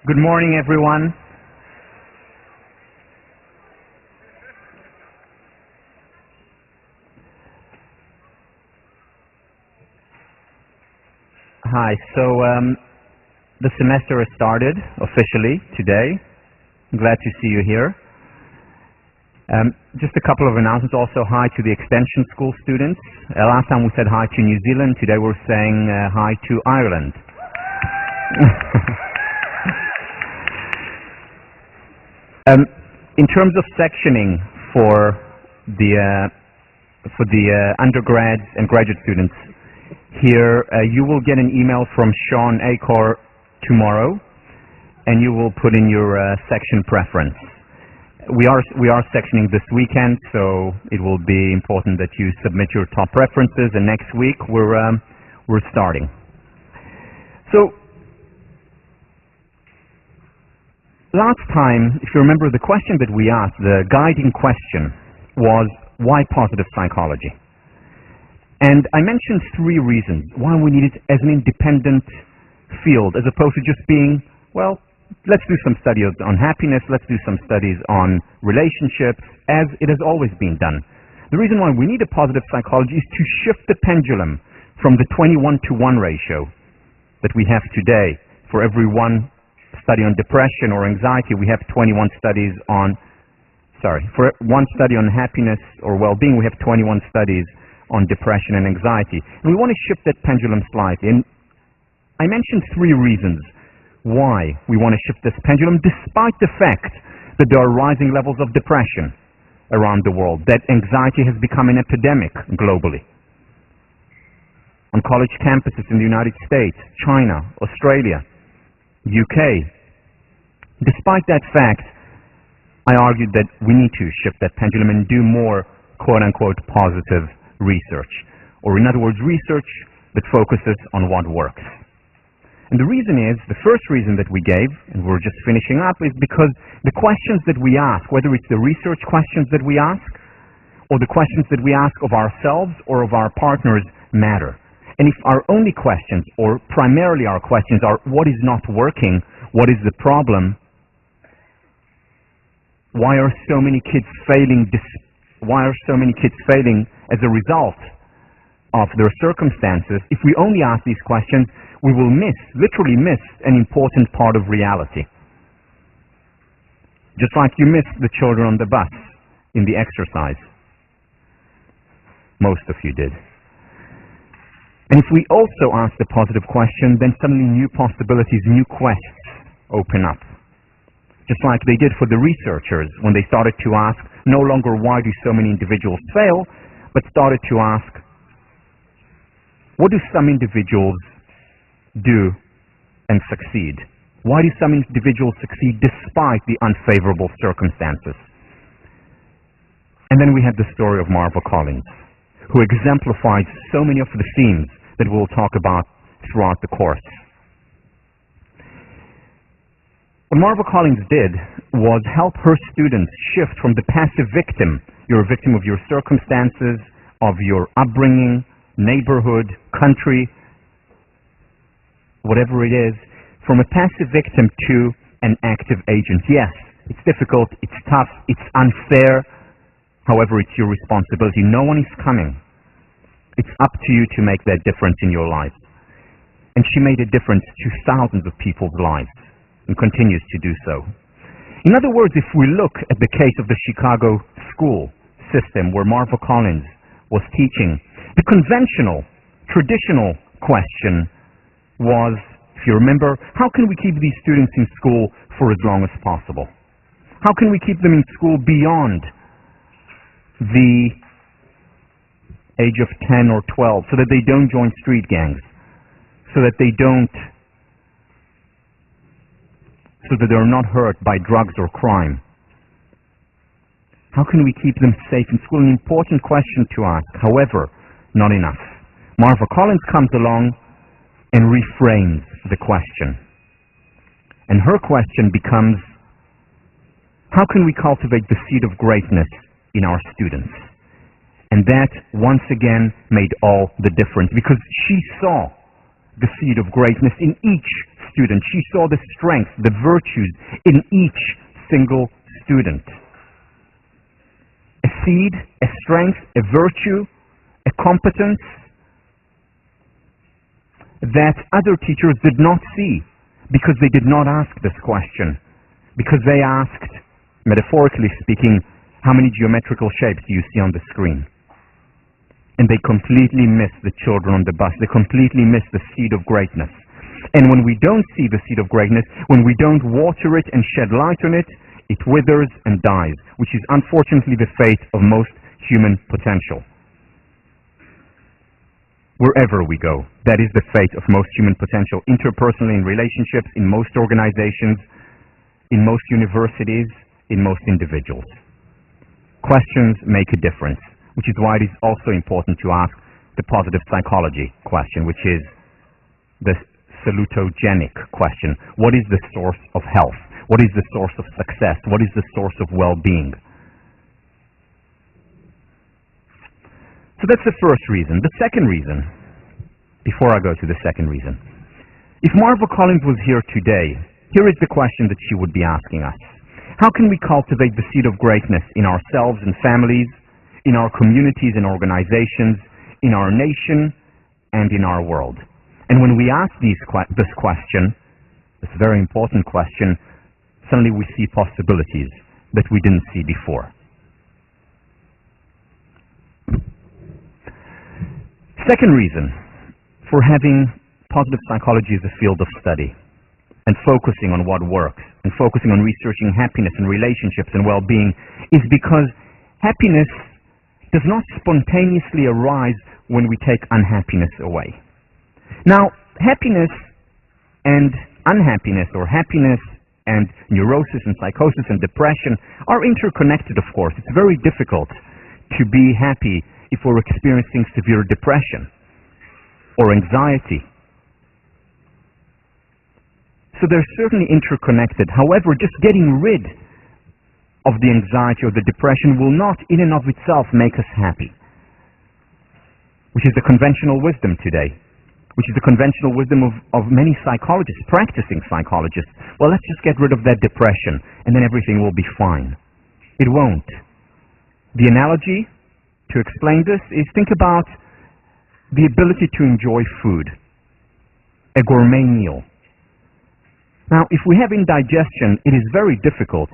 Good morning, everyone. Hi, so the semester has started officially today. I'm glad to see you here. Just a couple of announcements. Also, hi to the extension school students. Last time we said hi to New Zealand. Today we're saying hi to Ireland. In terms of sectioning for the undergrads and graduate students, here you will get an email from Sean Acor tomorrow, and you will put in your section preference. We are sectioning this weekend, so it will be important that you submit your top preferences. And next week we're starting. So last time, if you remember, the question that we asked, the guiding question, was why positive psychology? And I mentioned three reasons why we need it as an independent field, as opposed to just being, well, let's do some studies on happiness, let's do some studies on relationships, as it has always been done. The reason why we need a positive psychology is to shift the pendulum from the 21-to-1 ratio that we have today. For every one study on depression or anxiety, we have 21 studies on, for one study on happiness or well-being, we have 21 studies on depression and anxiety. And we want to shift that pendulum slightly. And I mentioned three reasons why we want to shift this pendulum, despite the fact that there are rising levels of depression around the world, that anxiety has become an epidemic globally. On college campuses in the United States, China, Australia, UK. Despite that fact, I argued that we need to shift that pendulum and do more quote-unquote positive research. Or in other words, research that focuses on what works. And the reason is, the first reason that we gave, and we're just finishing up, is because the questions that we ask, whether it's the research questions that we ask, or the questions that we ask of ourselves or of our partners, matter. And if our only questions, or primarily our questions, are what is not working, what is the problem, why are so many kids failing as a result of their circumstances, if we only ask these questions, we will literally miss an important part of reality. Just like you missed the children on the bus in the exercise. Most of you did. And if we also ask the positive question, then suddenly new possibilities, new quests open up. Just like they did for the researchers when they started to ask no longer why do so many individuals fail, but started to ask what do some individuals do and succeed? Why do some individuals succeed despite the unfavorable circumstances? And then we had the story of Marva Collins, who exemplifies so many of the themes that we'll talk about throughout the course. What Marva Collins did was help her students shift from the passive victim, you're a victim of your circumstances, of your upbringing, neighborhood, country, whatever it is, from a passive victim to an active agent. Yes, it's difficult, it's tough, it's unfair, however, it's your responsibility. No one is coming. It's up to you to make that difference in your life. And she made a difference to thousands of people's lives and continues to do so. In other words, if we look at the case of the Chicago school system where Marva Collins was teaching, the conventional, traditional question was, if you remember, how can we keep these students in school for as long as possible? How can we keep them in school beyond the age of 10 or 12 so that they don't join street gangs, so that they're not hurt by drugs or crime? How can we keep them safe in school? An important question to ask. However, not enough. Marva Collins comes along and reframes the question. And her question becomes, how can we cultivate the seed of greatness in our students? And that, once again, made all the difference, because she saw the seed of greatness in each student. She saw the strength, the virtues in each single student. A seed, a strength, a virtue, a competence that other teachers did not see because they did not ask this question. Because they asked, metaphorically speaking, how many geometrical shapes do you see on the screen? And they completely miss the children on the bus. They completely miss the seed of greatness. And when we don't see the seed of greatness, when we don't water it and shed light on it, it withers and dies, which is unfortunately the fate of most human potential. Wherever we go, that is the fate of most human potential, interpersonally in relationships, in most organizations, in most universities, in most individuals. Questions make a difference, which is why it is also important to ask the positive psychology question, which is the salutogenic question. What is the source of health? What is the source of success? What is the source of well-being? So that's the first reason. The second reason, before I go to the second reason, if Marva Collins was here today, here is the question that she would be asking us. How can we cultivate the seed of greatness in ourselves and families, in our communities and organizations, in our nation, and in our world? And when we ask this question, this very important question, suddenly we see possibilities that we didn't see before. Second reason for having positive psychology as a field of study and focusing on what works and focusing on researching happiness and relationships and well-being is because happiness does not spontaneously arise when we take unhappiness away. Now, happiness and unhappiness, or happiness and neurosis and psychosis and depression, are interconnected, of course. It's very difficult to be happy if we're experiencing severe depression or anxiety. So they're certainly interconnected. However, just getting rid of the anxiety or the depression will not in and of itself make us happy, which is the conventional wisdom today, which is the conventional wisdom of many psychologists, practicing psychologists. Well, let's just get rid of that depression and then everything will be fine. It won't. The analogy to explain this is, think about the ability to enjoy food, a gourmet meal. Now, if we have indigestion, it is very difficult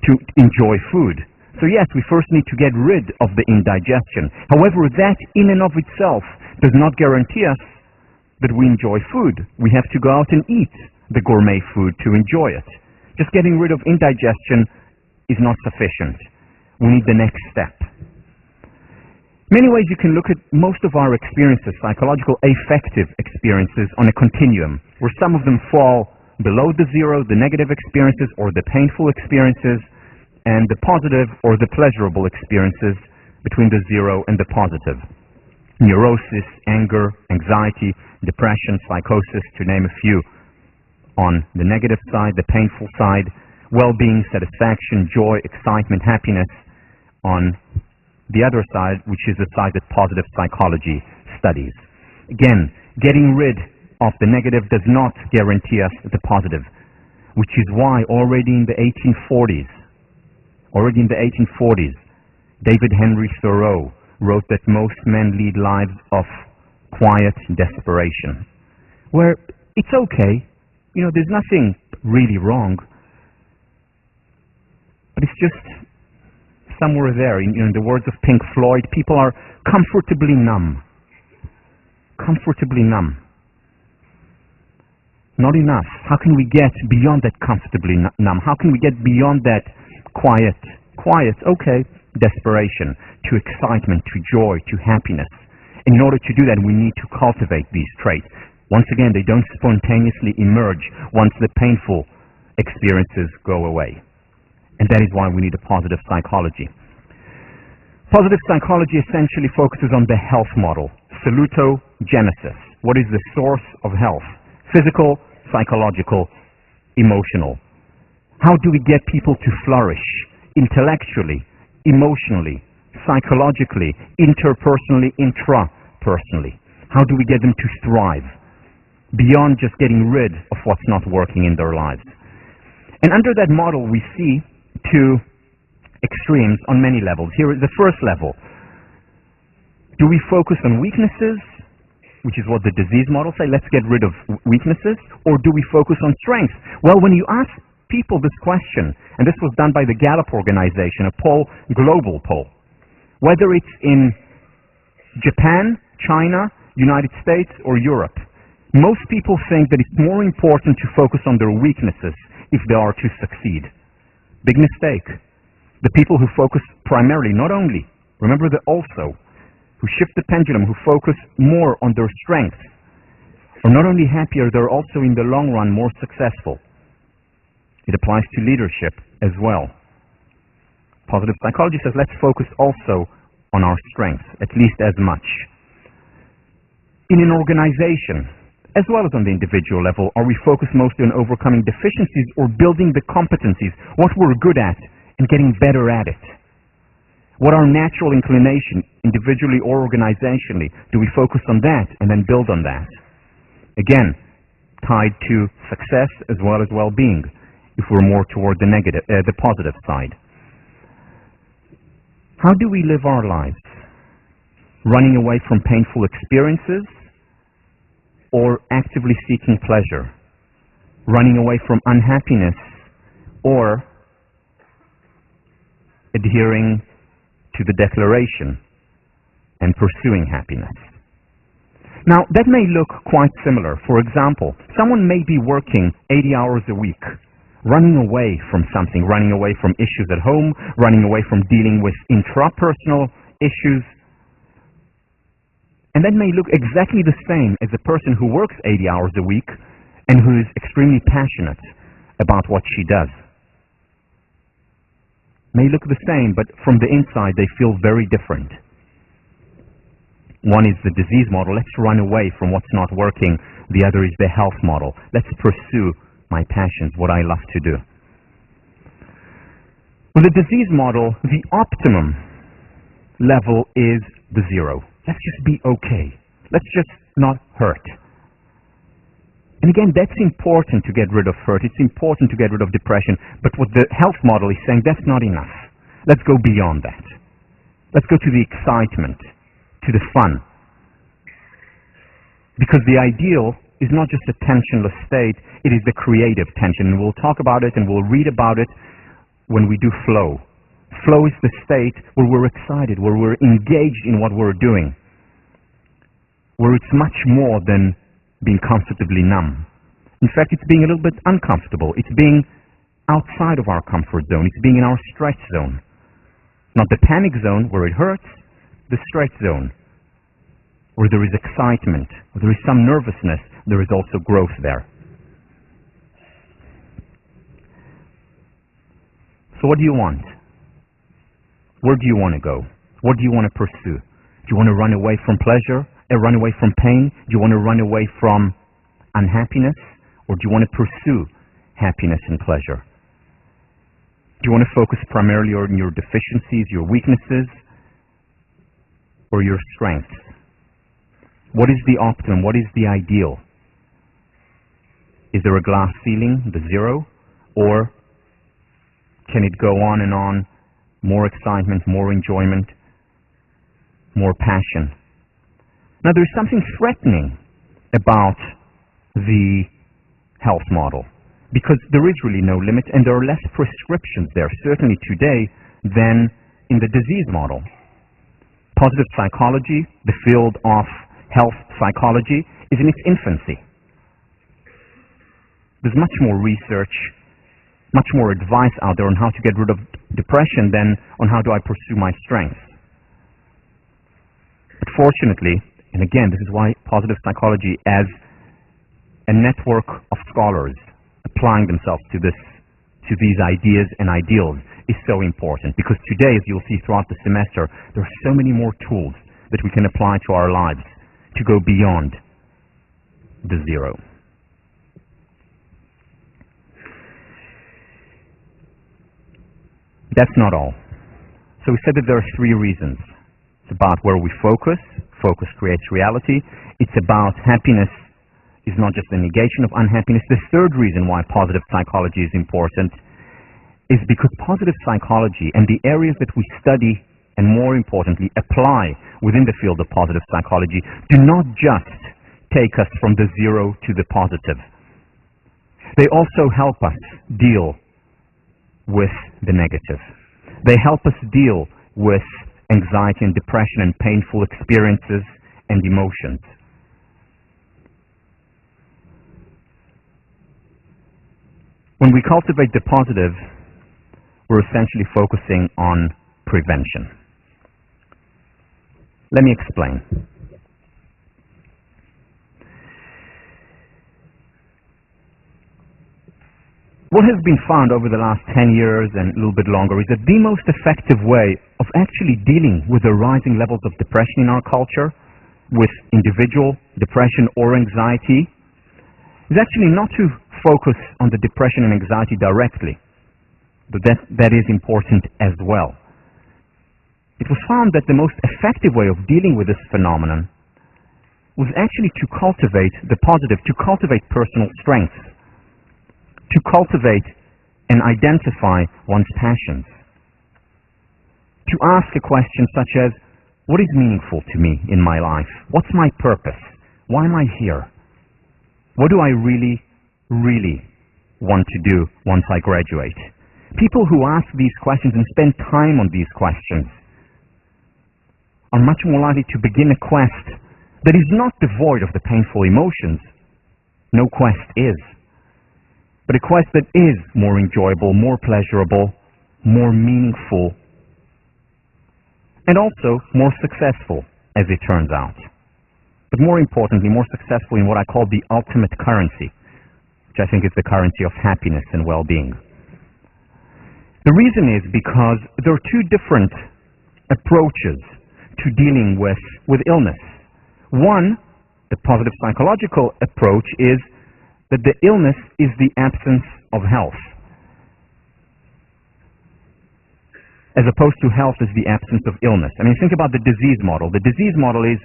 to enjoy food. So yes, we first need to get rid of the indigestion. However, that in and of itself does not guarantee us that we enjoy food. We have to go out and eat the gourmet food to enjoy it. Just getting rid of indigestion is not sufficient. We need the next step. Many ways you can look at most of our experiences, psychological affective experiences, on a continuum, where some of them fall below the zero, the negative experiences or the painful experiences, and the positive or the pleasurable experiences between the zero and the positive. Neurosis, anger, anxiety, depression, psychosis, to name a few. On the negative side, the painful side, well-being, satisfaction, joy, excitement, happiness. On the other side, which is the side that positive psychology studies. Again, getting rid of the negative does not guarantee us the positive, which is why already in the 1840s, David Henry Thoreau wrote that most men lead lives of quiet desperation, where it's okay, there's nothing really wrong, but it's just somewhere there. In the words of Pink Floyd, people are comfortably numb. Comfortably numb. Not enough. How can we get beyond that comfortably numb? How can we get beyond that quiet, okay, desperation, to excitement, to joy, to happiness? And in order to do that, we need to cultivate these traits. Once again, they don't spontaneously emerge once the painful experiences go away. And that is why we need a positive psychology. Positive psychology essentially focuses on the health model, salutogenesis. What is the source of health? Physical, psychological, emotional. How do we get people to flourish intellectually, emotionally, psychologically, interpersonally, intrapersonally? How do we get them to thrive? beyond just getting rid of what's not working in their lives. And under that model, we see two extremes on many levels. Here is the first level. Do we focus on weaknesses, which is what the disease model say, let's get rid of weaknesses, or do we focus on strengths? Well, when you ask people this question, and this was done by the Gallup organization, a poll, global poll, whether it's in Japan, China, United States, or Europe, most people think that it's more important to focus on their weaknesses if they are to succeed. Big mistake. The people who focus primarily, not only, remember the also, who shift the pendulum, who focus more on their strengths, are not only happier, they're also in the long run more successful. It applies to leadership as well. Positive psychology says let's focus also on our strengths, at least as much. In an organization, as well as on the individual level, are we focused mostly on overcoming deficiencies or building the competencies, what we're good at, and getting better at it? What our natural inclination, individually or organizationally, do we focus on that and then build on that? Again, tied to success as well as well-being, if we're more toward the positive side. How do we live our lives? Running away from painful experiences or actively seeking pleasure? Running away from unhappiness or adhering to the declaration and pursuing happiness? Now, that may look quite similar. For example, someone may be working 80 hours a week, running away from something, running away from issues at home, running away from dealing with intrapersonal issues. And that may look exactly the same as a person who works 80 hours a week and who is extremely passionate about what she does. May look the same, but from the inside they feel very different. One is the disease model, let's run away from what's not working. The other is the health model, let's pursue my passions, what I love to do. With the disease model, the optimum level is the zero. Let's just be okay. Let's just not hurt. And again, that's important to get rid of hurt. It's important to get rid of depression. But what the health model is saying, that's not enough. Let's go beyond that. Let's go to the excitement, to the fun. Because the ideal is not just a tensionless state, it is the creative tension. And we'll talk about it and we'll read about it when we do flow. Flow is the state where we're excited, where we're engaged in what we're doing, where it's much more than being comfortably numb. In fact, it's being a little bit uncomfortable. It's being outside of our comfort zone. It's being in our stretch zone. Not the panic zone where it hurts, the stretch zone where there is excitement, where there is some nervousness, there is also growth there. So what do you want? Where do you want to go? What do you want to pursue? Do you want to run away from pleasure? Run away from pain? Do you want to run away from unhappiness? Or do you want to pursue happiness and pleasure? Do you want to focus primarily on your deficiencies, your weaknesses, or your strengths? What is the optimum? What is the ideal? Is there a glass ceiling, the zero? Or can it go on and on? More excitement, more enjoyment, more passion. Now, there's something threatening about the health model because there is really no limit and there are less prescriptions there, certainly today, than in the disease model. Positive psychology, the field of health psychology, is in its infancy. There's much more research, much more advice out there on how to get rid of depression than on how do I pursue my strengths. But fortunately, and again, this is why positive psychology as a network of scholars applying themselves to these ideas and ideals is so important. Because today, as you'll see throughout the semester, there are so many more tools that we can apply to our lives to go beyond the zero. That's not all. So we said that there are three reasons. It's about where we focus. Focus creates reality. It's about happiness is not just the negation of unhappiness. The third reason why positive psychology is important is because positive psychology and the areas that we study and, more importantly, apply within the field of positive psychology do not just take us from the zero to the positive. They also help us deal with the negative. They help us deal with anxiety and depression and painful experiences and emotions. When we cultivate the positive, we're essentially focusing on prevention. Let me explain. What has been found over the last 10 years and a little bit longer is that the most effective way of actually dealing with the rising levels of depression in our culture, with individual depression or anxiety, is actually not to focus on the depression and anxiety directly, but that is important as well. It was found that the most effective way of dealing with this phenomenon was actually to cultivate the positive, to cultivate personal strengths, to cultivate and identify one's passions, to ask a question such as, what is meaningful to me in my life? What's my purpose? Why am I here? What do I really, really want to do once I graduate? People who ask these questions and spend time on these questions are much more likely to begin a quest that is not devoid of the painful emotions. No quest is. But a quest that is more enjoyable, more pleasurable, more meaningful, and also more successful, as it turns out. But more importantly, more successful in what I call the ultimate currency, which I think is the currency of happiness and well-being. The reason is because there are two different approaches to dealing with illness. One, the positive psychological approach, is that the illness is the absence of health, as opposed to health is the absence of illness. I mean, think about the disease model. The disease model is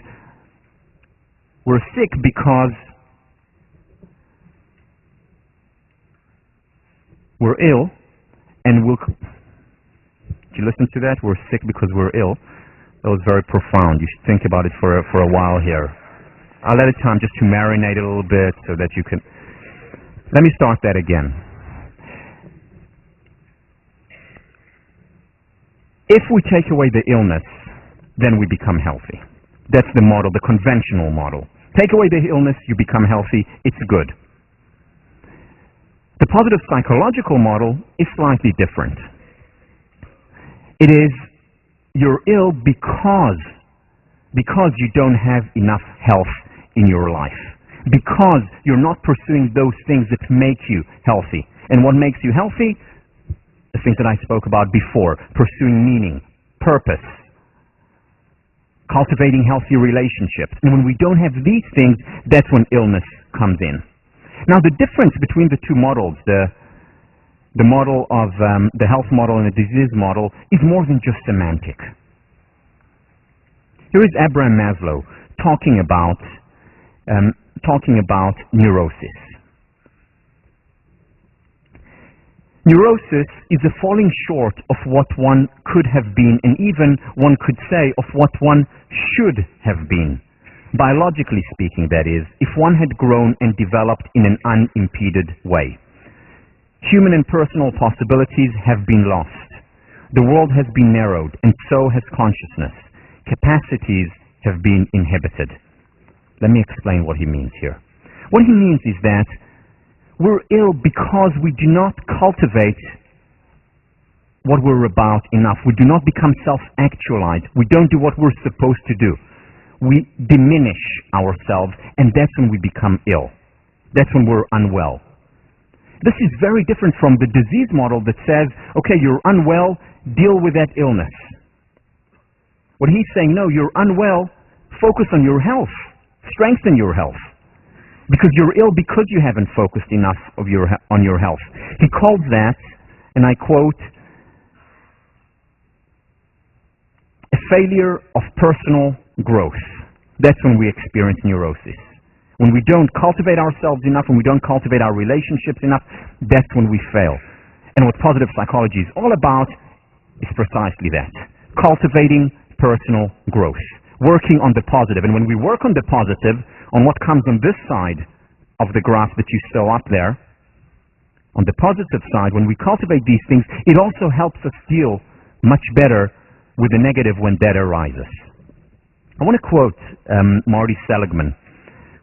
we're sick because we're ill, and did you listen to that? We're sick because we're ill. That was very profound. You should think about it for a while here. I'll let it time just to marinate a little bit so that you can... Let me start that again. If we take away the illness, then we become healthy. That's the model, the conventional model. Take away the illness, you become healthy, it's good. The positive psychological model is slightly different. It is you're ill because you don't have enough health in your life, because you're not pursuing those things that make you healthy. And what makes you healthy? The things that I spoke about before: pursuing meaning, purpose, cultivating healthy relationships. And when we don't have these things, that's when illness comes in. Now, the difference between the two models, the model of the health model and the disease model, is more than just semantic. Here is Abraham Maslow talking about neurosis. Neurosis is a falling short of what one could have been, and even one could say of what one should have been. Biologically speaking, that is, if one had grown and developed in an unimpeded way. Human and personal possibilities have been lost. The world has been narrowed, and so has consciousness. Capacities have been inhibited. Let me explain what he means here. What he means is that we're ill because we do not cultivate what we're about enough. We do not become self-actualized. We don't do what we're supposed to do. We diminish ourselves, and that's when we become ill. That's when we're unwell. This is very different from the disease model that says, okay, you're unwell, deal with that illness. What he's saying, no, you're unwell, focus on your health, strengthen your health. Because you're ill because you haven't focused enough on your health. He calls that, and I quote, a failure of personal growth. That's when we experience neurosis. When we don't cultivate ourselves enough, when we don't cultivate our relationships enough, that's when we fail. And what positive psychology is all about is precisely that. Cultivating personal growth. Working on the positive. And when we work on the positive, on what comes on this side of the graph that you saw up there, on the positive side, when we cultivate these things, it also helps us deal much better with the negative when that arises. I want to quote Marty Seligman,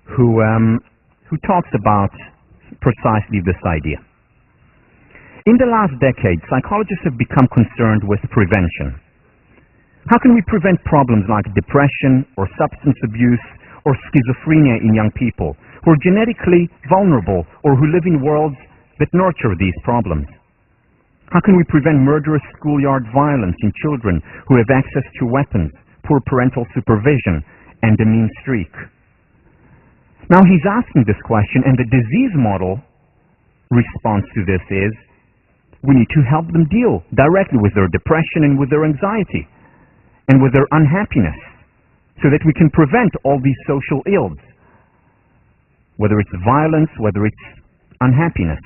who talks about precisely this idea. In the last decade, psychologists have become concerned with prevention. How can we prevent problems like depression or substance abuse or schizophrenia in young people who are genetically vulnerable or who live in worlds that nurture these problems? How can we prevent murderous schoolyard violence in children who have access to weapons, poor parental supervision, and a mean streak? Now he's asking this question, and the disease model response to this is, we need to help them deal directly with their depression and with their anxiety and with their unhappiness so that we can prevent all these social ills, whether it's violence, whether it's unhappiness.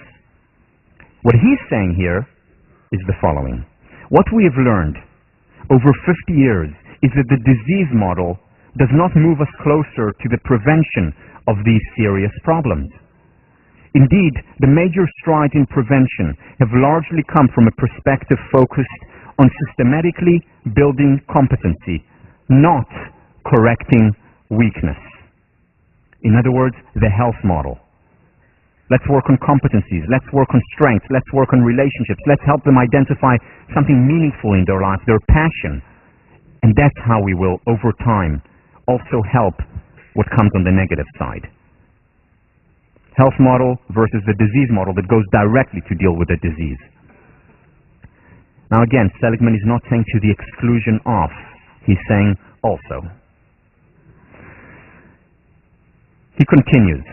What he's saying here is the following. What we have learned over 50 years is that the disease model does not move us closer to the prevention of these serious problems. Indeed, the major strides in prevention have largely come from a perspective focused on systematically building competency, not correcting weakness. In other words, the health model. Let's work on competencies. Let's work on strengths. Let's work on relationships. Let's help them identify something meaningful in their life, their passion. And that's how we will, over time, also help what comes on the negative side. Health model versus the disease model that goes directly to deal with the disease. Now again, Seligman is not saying to the exclusion of. He's saying also. He continues.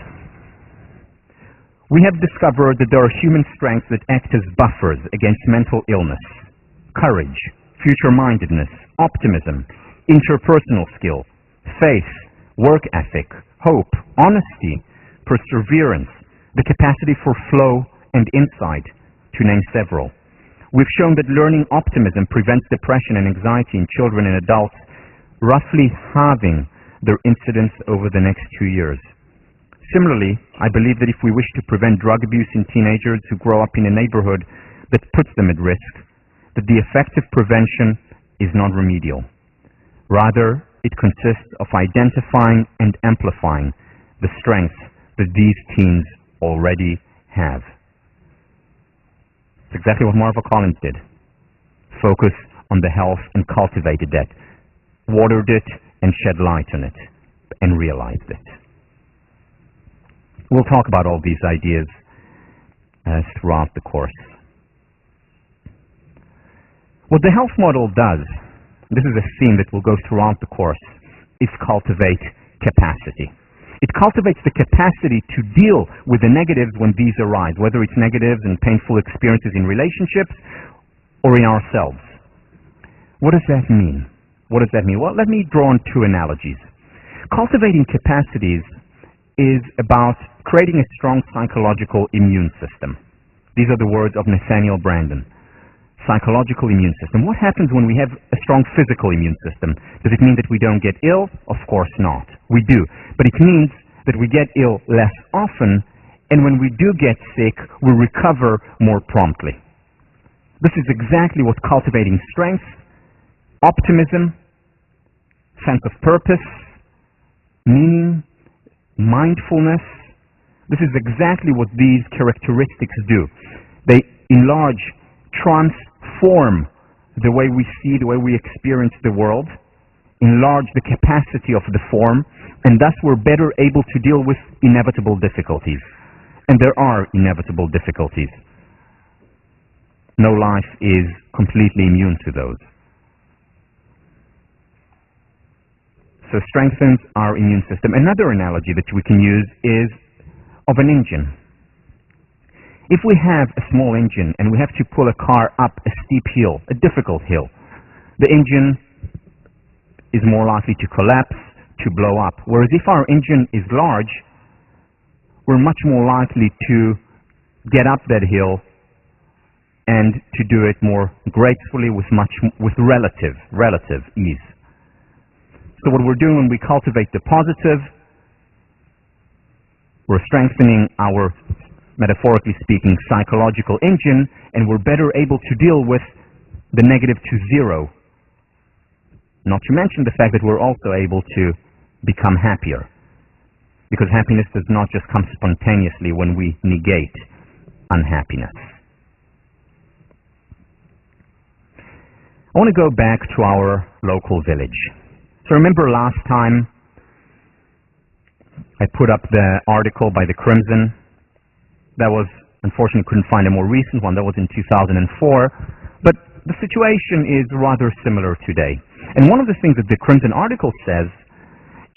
We have discovered that there are human strengths that act as buffers against mental illness. Courage, future-mindedness, optimism, interpersonal skill, faith, work ethic, hope, honesty, perseverance, the capacity for flow and insight, to name several. We've shown that learning optimism prevents depression and anxiety in children and adults, roughly halving their incidence over the next 2 years. Similarly, I believe that if we wish to prevent drug abuse in teenagers who grow up in a neighborhood that puts them at risk, that the effective prevention is not remedial. Rather, it consists of identifying and amplifying the strengths that these teens already have. It's exactly what Marva Collins did. Focus on the health and cultivated that. Watered it and shed light on it and realized it. We'll talk about all these ideas throughout the course. What the health model does, this is a theme that will go throughout the course, is cultivate capacity. It cultivates the capacity to deal with the negatives when these arise, whether it's negatives and painful experiences in relationships or in ourselves. What does that mean? What does that mean? Well, let me draw on two analogies. Cultivating capacities is about creating a strong psychological immune system. These are the words of Nathaniel Branden. Psychological immune system. What happens when we have a strong physical immune system? Does it mean that we don't get ill? Of course not. We do. But it means that we get ill less often, and when we do get sick, we recover more promptly. This is exactly what cultivating strength, optimism, sense of purpose, meaning, mindfulness, this is exactly what these characteristics do. They enlarge, transform the way we see, the way we experience the world, enlarge the capacity of the form, and thus we're better able to deal with inevitable difficulties. And there are inevitable difficulties. No life is completely immune to those. So strengthens our immune system. Another analogy that we can use is of an engine. If we have a small engine and we have to pull a car up a steep hill, a difficult hill, the engine is more likely to collapse, to blow up. Whereas if our engine is large, we're much more likely to get up that hill and to do it more gracefully with relative ease. So what we're doing when we cultivate the positive, we're strengthening our, metaphorically speaking, psychological engine, and we're better able to deal with the negative to zero. Not to mention the fact that we're also able to become happier, because happiness does not just come spontaneously when we negate unhappiness. I want to go back to our local village. So remember last time I put up the article by the Crimson. That was, unfortunately, couldn't find a more recent one. That was in 2004. But the situation is rather similar today. And one of the things that the Crimson article says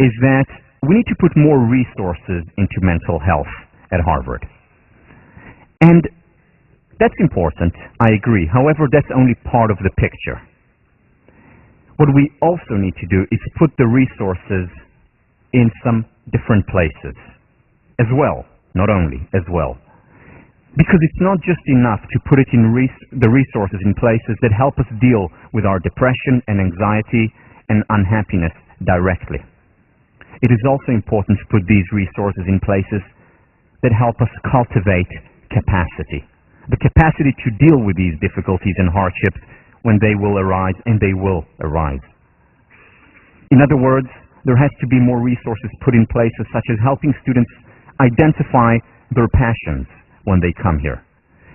is that we need to put more resources into mental health at Harvard. And that's important, I agree. However, that's only part of the picture. What we also need to do is put the resources in some different places as well, not only, as well. Because it's not just enough to put it in the resources in places that help us deal with our depression and anxiety and unhappiness directly. It is also important to put these resources in places that help us cultivate capacity. The capacity to deal with these difficulties and hardships when they will arise, and they will arise. In other words, there has to be more resources put in places such as helping students identify their passions when they come here,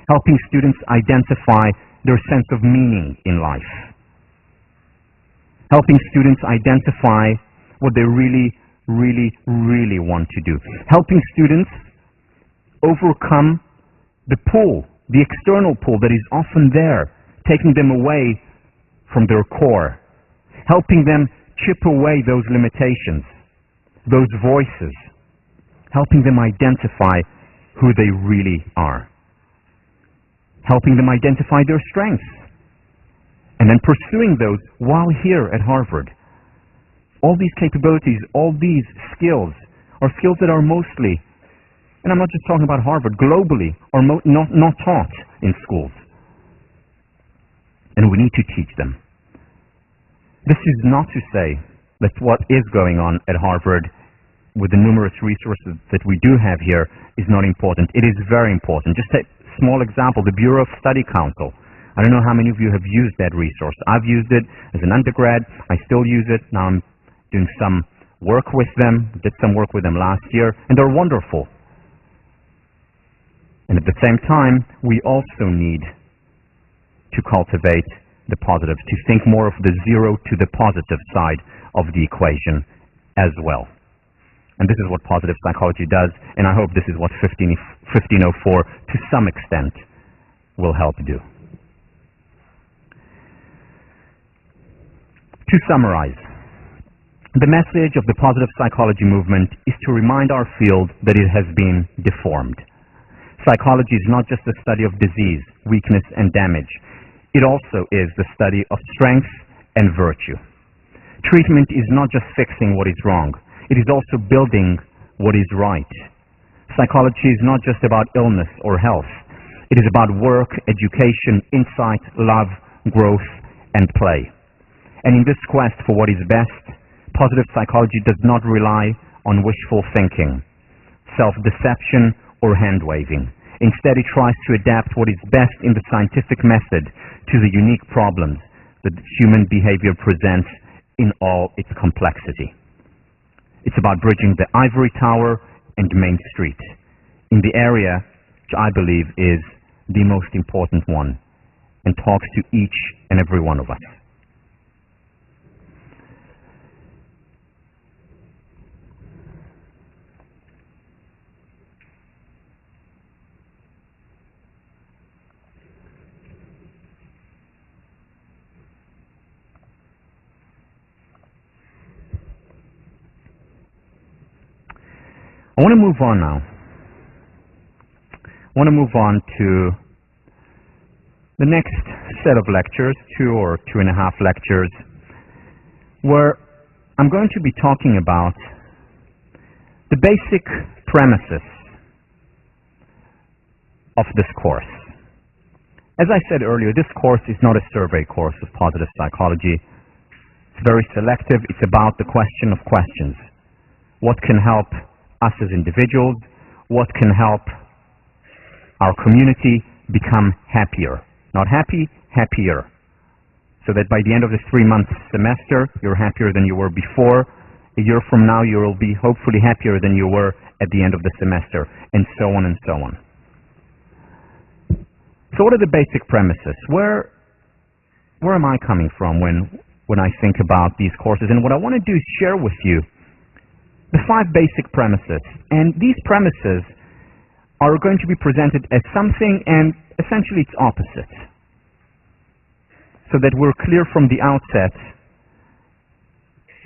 helping students identify their sense of meaning in life, helping students identify what they really want to do, helping students overcome the pull, the external pull that is often there, taking them away from their core, helping them chip away those limitations, those voices, helping them identify who they really are, helping them identify their strengths, and then pursuing those while here at Harvard. All these capabilities, all these skills are skills that are mostly, and I'm not just talking about Harvard, globally, are not taught in schools. And we need to teach them. This is not to say that what is going on at Harvard with the numerous resources that we do have here is not important. It is very important. Just a small example, the Bureau of Study Council. I don't know how many of you have used that resource. I've used it as an undergrad. I still use it. Now I'm doing some work with them. Did some work with them last year, and they're wonderful. And at the same time, we also need to cultivate the positive, to think more of the zero to the positive side of the equation as well. And this is what positive psychology does, and I hope this is what 1504 to some extent will help do. To summarize, the message of the positive psychology movement is to remind our field that it has been deformed. Psychology is not just the study of disease, weakness, and damage. It also is the study of strength and virtue. Treatment is not just fixing what is wrong. It is also building what is right. Psychology is not just about illness or health. It is about work, education, insight, love, growth, and play. And in this quest for what is best, positive psychology does not rely on wishful thinking, self-deception, or hand-waving. Instead, it tries to adapt what is best in the scientific method to the unique problems that human behavior presents in all its complexity. It's about bridging the ivory tower and Main Street in the area which I believe is the most important one and talks to each and every one of us. I want to move on now. I want to move on to the next set of lectures, 2 or 2.5 lectures, where I'm going to be talking about the basic premises of this course. As I said earlier, this course is not a survey course of positive psychology. It's very selective. It's about the question of questions. What can help us as individuals? What can help our community become happier? Not happy, happier. So that by the end of this 3-month semester, you're happier than you were before. A year from now, you will be hopefully happier than you were at the end of the semester, and so on and so on. So what are the basic premises? Where am I coming from when I think about these courses? And what I want to do is share with you the 5 basic premises. And these premises are going to be presented as something and essentially its opposite, so that we're clear from the outset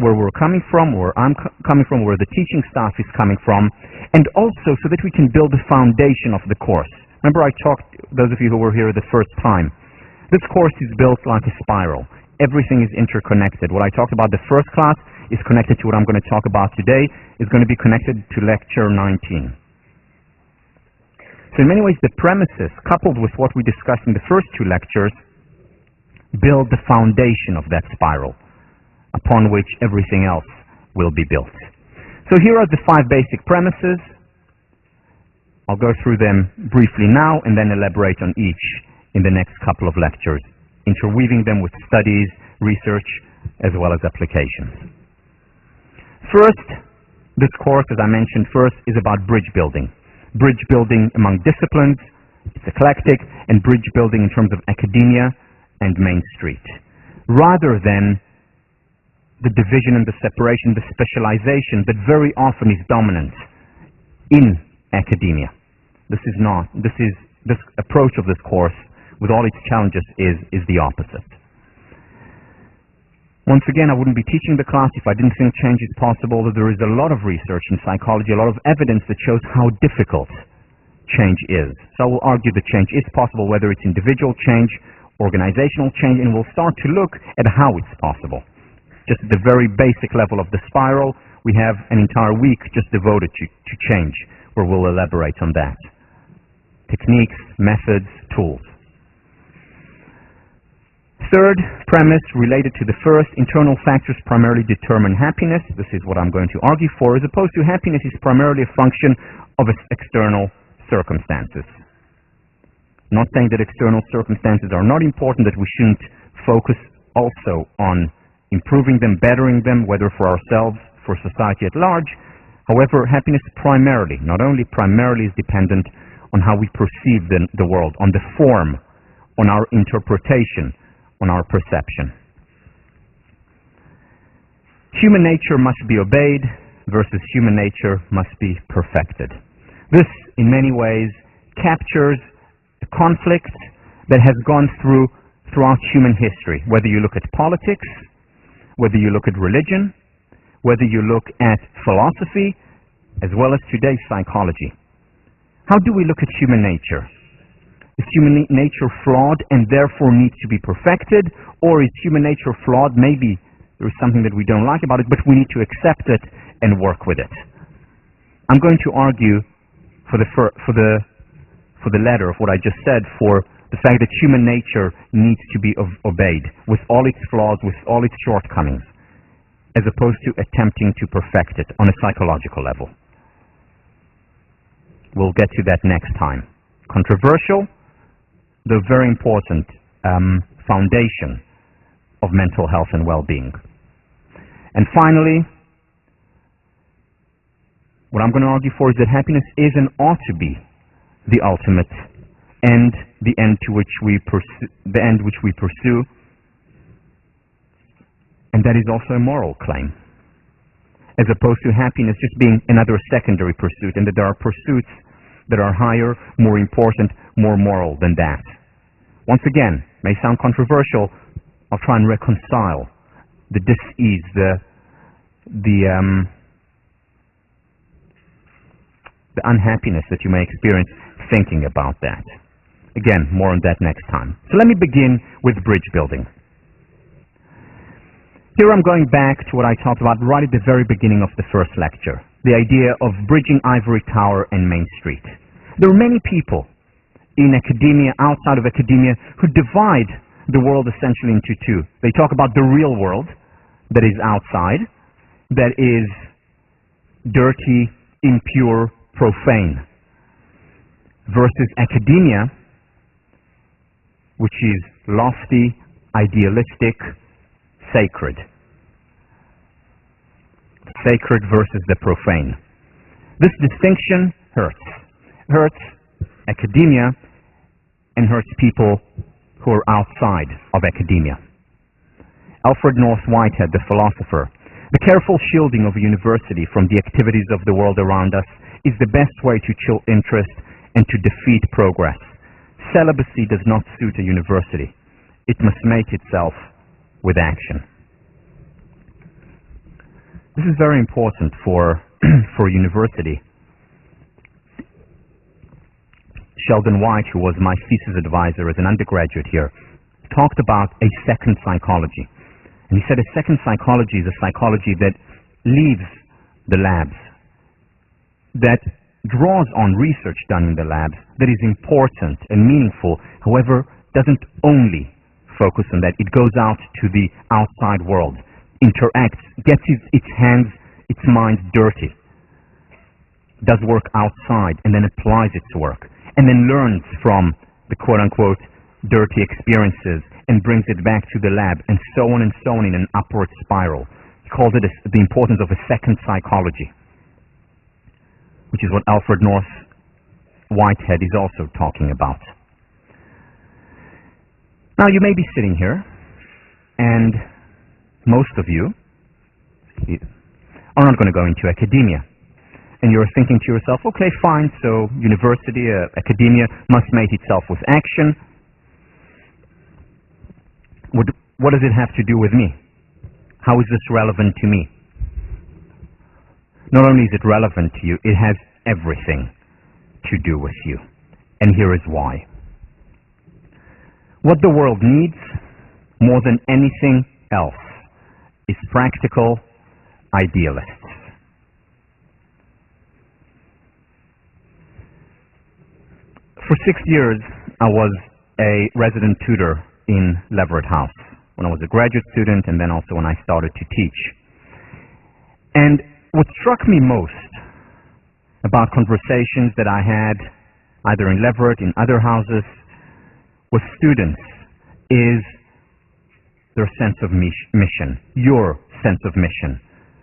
where we're coming from, where I'm coming from, where the teaching staff is coming from, and also so that we can build the foundation of the course. Remember I talked, those of you who were here the first time, this course is built like a spiral. Everything is interconnected. What I talked about the first class is connected to what I'm going to talk about today, is going to be connected to lecture 19. So in many ways, the premises, coupled with what we discussed in the first 2 lectures, build the foundation of that spiral, upon which everything else will be built. So here are the 5 basic premises. I'll go through them briefly now and then elaborate on each in the next couple of lectures, interweaving them with studies, research, as well as applications. First, this course, as I mentioned first, is about bridge building. Bridge building among disciplines, it's eclectic, and bridge building in terms of academia and Main Street, rather than the division and the separation, the specialization that very often is dominant in academia. This approach of this course, with all its challenges, is the opposite. Once again, I wouldn't be teaching the class if I didn't think change is possible. That there is a lot of research in psychology, a lot of evidence that shows how difficult change is. So I will argue that change is possible, whether it's individual change, organizational change, and we'll start to look at how it's possible. Just at the very basic level of the spiral, we have an entire week just devoted to change, where we'll elaborate on that. Techniques, methods, tools. Third premise, related to the first, internal factors primarily determine happiness. This is what I'm going to argue for, as opposed to happiness is primarily a function of external circumstances. Not saying that external circumstances are not important, that we shouldn't focus also on improving them, bettering them, whether for ourselves, for society at large. However, happiness primarily, not only primarily, is dependent on how we perceive the world, on the form, on our interpretation, on our perception. Human nature must be obeyed versus human nature must be perfected. This, in many ways, captures the conflict that has gone throughout human history, whether you look at politics, whether you look at religion, whether you look at philosophy, as well as today's psychology. How do we look at human nature? Is human nature flawed and therefore needs to be perfected? Or is human nature flawed? Maybe there is something that we don't like about it, but we need to accept it and work with it. I'm going to argue for the latter of what I just said, for the fact that human nature needs to be obeyed with all its flaws, with all its shortcomings, as opposed to attempting to perfect it on a psychological level. We'll get to that next time. Controversial, though very important, foundation of mental health and well-being. And finally, what I'm going to argue for is that happiness is and ought to be the ultimate end, the end which we pursue, and that is also a moral claim, as opposed to happiness just being another secondary pursuit, and that there are pursuits that are higher, more important, more moral than that. Once again, may sound controversial, I'll try and reconcile the dis-ease, the unhappiness that you may experience thinking about that. Again, more on that next time. So let me begin with bridge building. Here I'm going back to what I talked about right at the very beginning of the first lecture, the idea of bridging Ivory Tower and Main Street. There are many people in academia, outside of academia, who divide the world essentially into two. They talk about the real world that is outside, that is dirty, impure, profane, versus academia, which is lofty, idealistic, sacred. Sacred versus the profane. This distinction hurts. Hurts academia and hurts people who are outside of academia. Alfred North Whitehead, the philosopher, the careful shielding of a university from the activities of the world around us is the best way to chill interest and to defeat progress. Celibacy does not suit a university. It must mate itself with action. This is very important for a university. Sheldon White, who was my thesis advisor as an undergraduate here, talked about a second psychology. And he said a second psychology is a psychology that leaves the labs, that draws on research done in the labs, that is important and meaningful, however, doesn't only focus on that. It goes out to the outside world, interacts, gets its hands, its mind dirty, does work outside, and then applies its work, and then learns from the quote-unquote dirty experiences and brings it back to the lab, and so on in an upward spiral. He calls it the importance of a second psychology, which is what Alfred North Whitehead is also talking about. Now, you may be sitting here, and most of you are not going to go into academia. And you're thinking to yourself, okay, fine, so university, academia must mate itself with action. What does it have to do with me? How is this relevant to me? Not only is it relevant to you, it has everything to do with you. And here is why. What the world needs more than anything else is practical idealists. For 6 years, I was a resident tutor in Leverett House when I was a graduate student, and then also when I started to teach. And what struck me most about conversations that I had either in Leverett, in other houses, with students is their sense of mission, your sense of mission,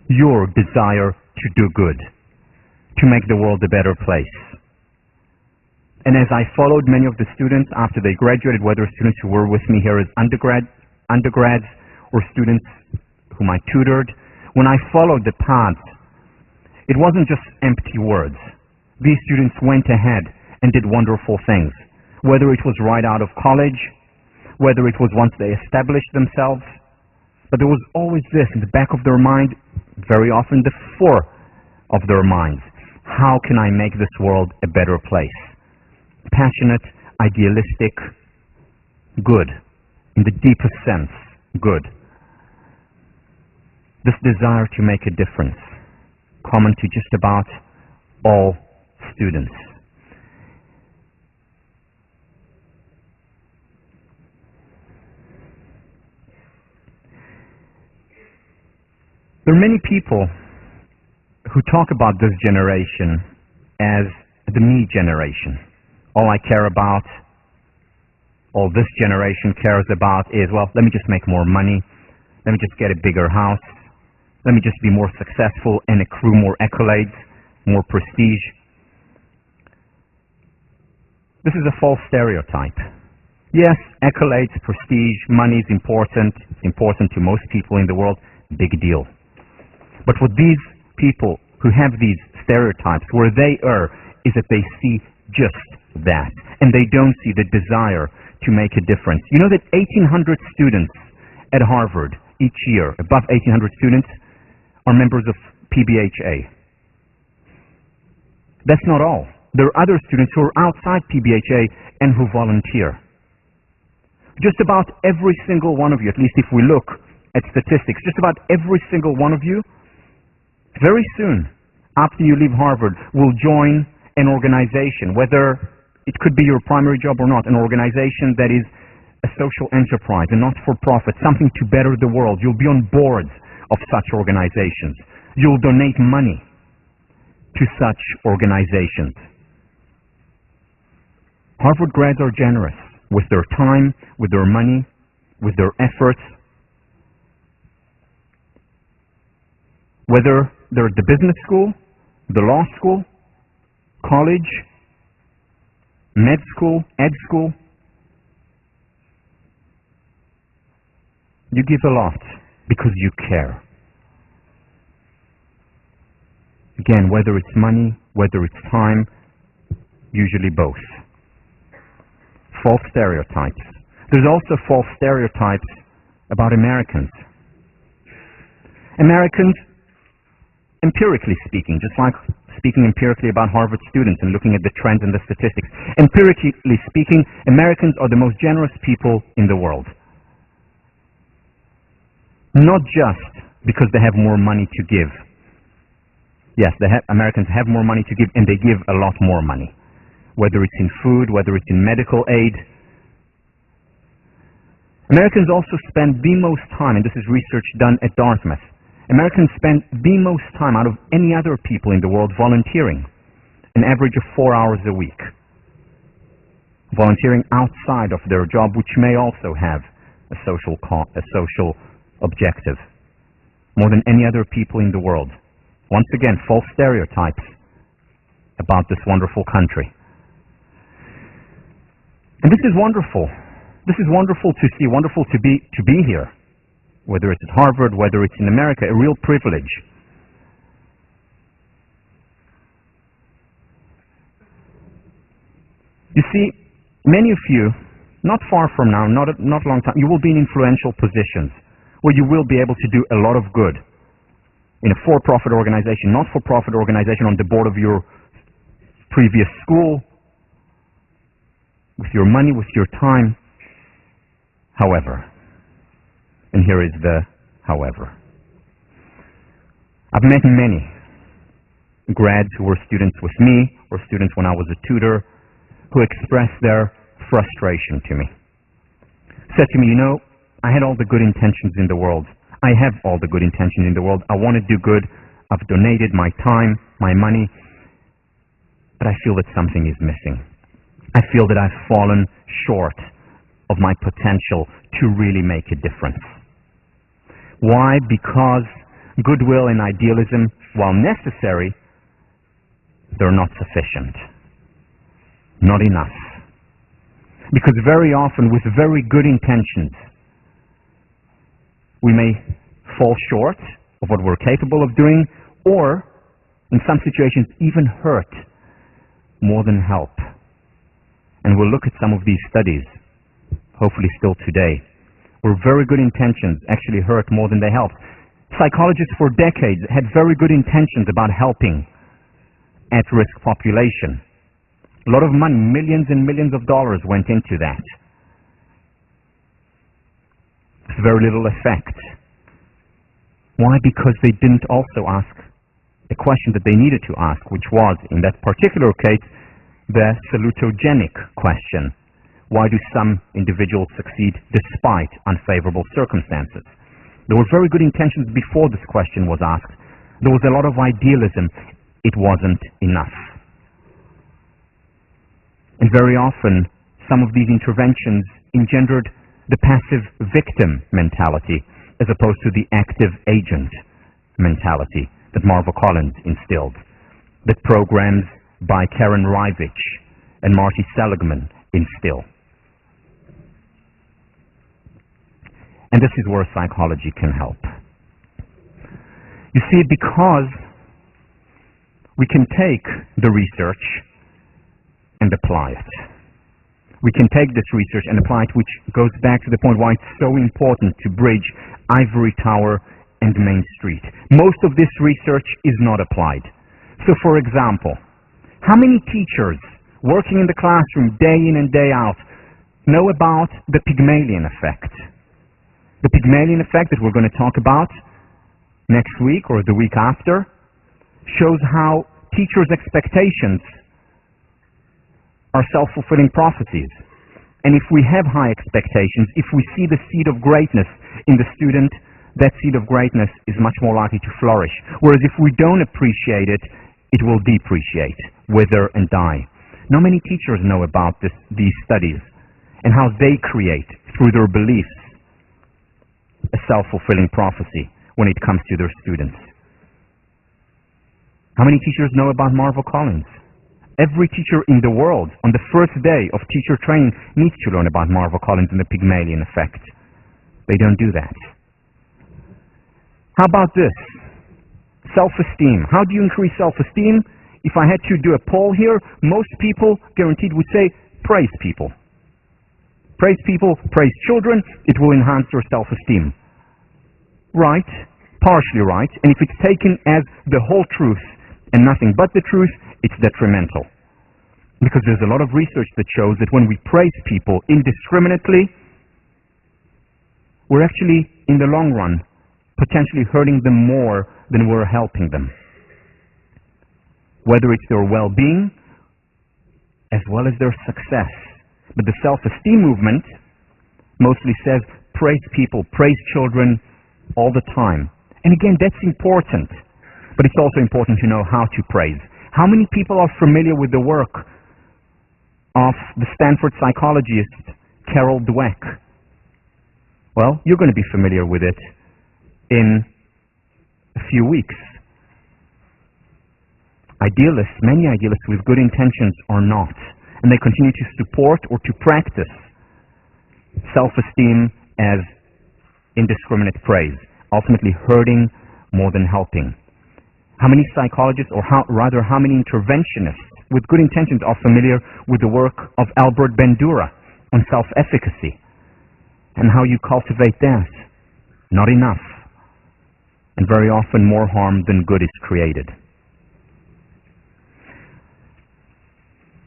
your desire to do good, to make the world a better place. And as I followed many of the students after they graduated, whether students who were with me here as undergrads or students whom I tutored, when I followed the path, it wasn't just empty words. These students went ahead and did wonderful things, whether it was right out of college, whether it was once they established themselves. But there was always this in the back of their mind, very often the fore of their minds. How can I make this world a better place? Passionate, idealistic, good, in the deepest sense, good. This desire to make a difference, common to just about all students. There are many people who talk about this generation as the me generation. All I care about, all this generation cares about is, well, let me just make more money, let me just get a bigger house, let me just be more successful and accrue more accolades, more prestige. This is a false stereotype. Yes, accolades, prestige, money is important. It's important to most people in the world. Big deal. But what these people who have these stereotypes, where they err, is that they see just that, and they don't see the desire to make a difference. You know that 1,800 students at Harvard each year, above 1,800 students, are members of PBHA. That's not all. There are other students who are outside PBHA and who volunteer. Just about every single one of you, at least if we look at statistics, just about every single one of you, very soon, after you leave Harvard, will join an organization, whether it could be your primary job or not, an organization that is a social enterprise, a not-for-profit, something to better the world. You'll be on boards of such organizations. You'll donate money to such organizations. Harvard grads are generous with their time, with their money, with their efforts. Whether they're at the business school, the law school, college, med school, ed school, you give a lot because you care. Again, whether it's money, whether it's time, usually both. False stereotypes. There's also false stereotypes about Americans. Americans, empirically speaking, just like speaking empirically about Harvard students and looking at the trends and the statistics, empirically speaking, Americans are the most generous people in the world. Not just because they have more money to give. Yes, Americans have more money to give, and they give a lot more money. Whether it's in food, whether it's in medical aid. Americans also spend the most time, and this is research done at Dartmouth, Americans spend the most time out of any other people in the world volunteering, an average of 4 hours a week. Volunteering outside of their job, which may also have a social objective, more than any other people in the world. Once again, false stereotypes about this wonderful country. And this is wonderful. This is wonderful to see, wonderful to be here. Whether it's at Harvard, whether it's in America, a real privilege. You see, many of you, not far from now, not a long time, you will be in influential positions where you will be able to do a lot of good in a for-profit organization, not-for-profit organization, on the board of your previous school, with your money, with your time. However, and here is the however. I've met many grads who were students with me, or students when I was a tutor, who expressed their frustration to me. Said to me, you know, I had all the good intentions in the world. I have all the good intentions in the world. I want to do good. I've donated my time, my money, but I feel that something is missing. I feel that I've fallen short of my potential to really make a difference. Why? Because goodwill and idealism, while necessary, they're not sufficient. Not enough. Because very often, with very good intentions, we may fall short of what we're capable of doing, or, in some situations, even hurt more than help. And we'll look at some of these studies, hopefully still today, where very good intentions actually hurt more than they help. Psychologists for decades had very good intentions about helping at-risk population. A lot of money, millions and millions of dollars went into that. With very little effect. Why? Because they didn't also ask a question that they needed to ask, which was, in that particular case, the salutogenic question. Why do some individuals succeed despite unfavorable circumstances? There were very good intentions before this question was asked. There was a lot of idealism. It wasn't enough. And very often, some of these interventions engendered the passive victim mentality as opposed to the active agent mentality that Marva Collins instilled, that programs by Karen Rivich and Marty Seligman instill. And this is where psychology can help. You see, because we can take the research and apply it. We can take this research and apply it, which goes back to the point why it's so important to bridge ivory tower and Main Street. Most of this research is not applied. So, for example, how many teachers working in the classroom day in and day out know about the Pygmalion effect? The Pygmalion effect that we're going to talk about next week or the week after shows how teachers' expectations are self-fulfilling prophecies. And if we have high expectations, if we see the seed of greatness in the student, that seed of greatness is much more likely to flourish. Whereas if we don't appreciate it, it will depreciate, wither and die. Not many teachers know about these studies and how they create, through their beliefs, a self-fulfilling prophecy when it comes to their students. How many teachers know about Marvel Collins? Every teacher in the world, on the first day of teacher training, needs to learn about Marvel Collins and the Pygmalion effect. They don't do that. How about this? Self-esteem. How do you increase self-esteem? If I had to do a poll here, most people guaranteed would say, praise people. Praise people, praise children, it will enhance their self-esteem. Right, partially right, and if it's taken as the whole truth and nothing but the truth, it's detrimental. Because there's a lot of research that shows that when we praise people indiscriminately, we're actually, in the long run, potentially hurting them more than we're helping them. Whether it's their well-being, as well as their success. But the self-esteem movement mostly says, praise people, praise children all the time. And again, that's important. But it's also important to know how to praise. How many people are familiar with the work of the Stanford psychologist Carol Dweck? Well, you're going to be familiar with it in a few weeks. Idealists, many idealists with good intentions are not. And they continue to support or to practice self-esteem as indiscriminate praise, ultimately hurting more than helping. How many psychologists, or how many interventionists with good intentions are familiar with the work of Albert Bandura on self-efficacy and how you cultivate that? Not enough. And very often more harm than good is created.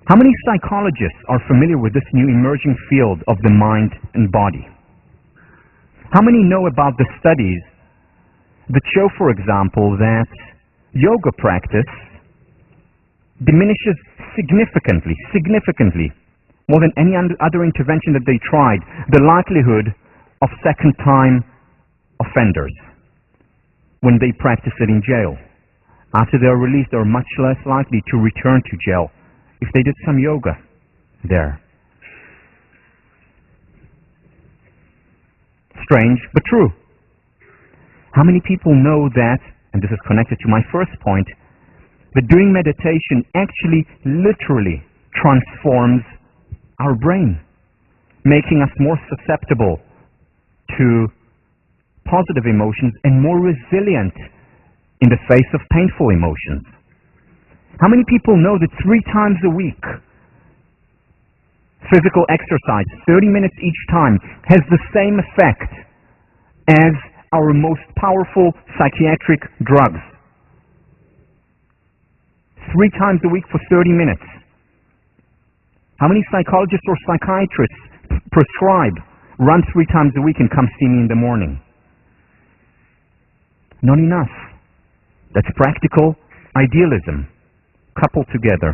How many psychologists are familiar with this new emerging field of the mind and body? How many know about the studies that show, for example, that yoga practice diminishes significantly, more than any other intervention that they tried, the likelihood of second-time offenders when they practice it in jail? After they are released, they are much less likely to return to jail if they did some yoga there. Strange, but true. How many people know that, and this is connected to my first point, that doing meditation actually literally transforms our brain, making us more susceptible to positive emotions and more resilient in the face of painful emotions? How many people know that 3 times a week, physical exercise, 30 minutes each time, has the same effect as our most powerful psychiatric drugs? 3 times a week for 30 minutes. How many psychologists or psychiatrists prescribe run 3 times a week and come see me in the morning? Not enough. That's practical idealism coupled together.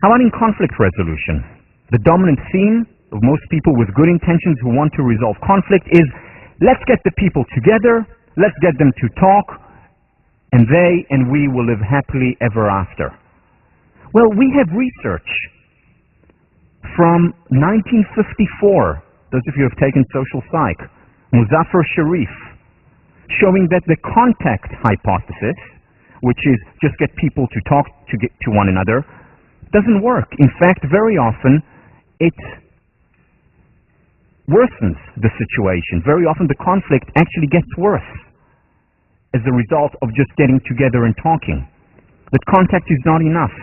How about in conflict resolution? The dominant theme of most people with good intentions who want to resolve conflict is, let's get the people together, let's get them to talk, and they and we will live happily ever after. Well, we have research from 1954, those of you who have taken social psych, Muzaffar Sharif, showing that the contact hypothesis, which is just get people to talk to one another, doesn't work. In fact, very often it worsens the situation. Very often the conflict actually gets worse as a result of just getting together and talking. That contact is not enough.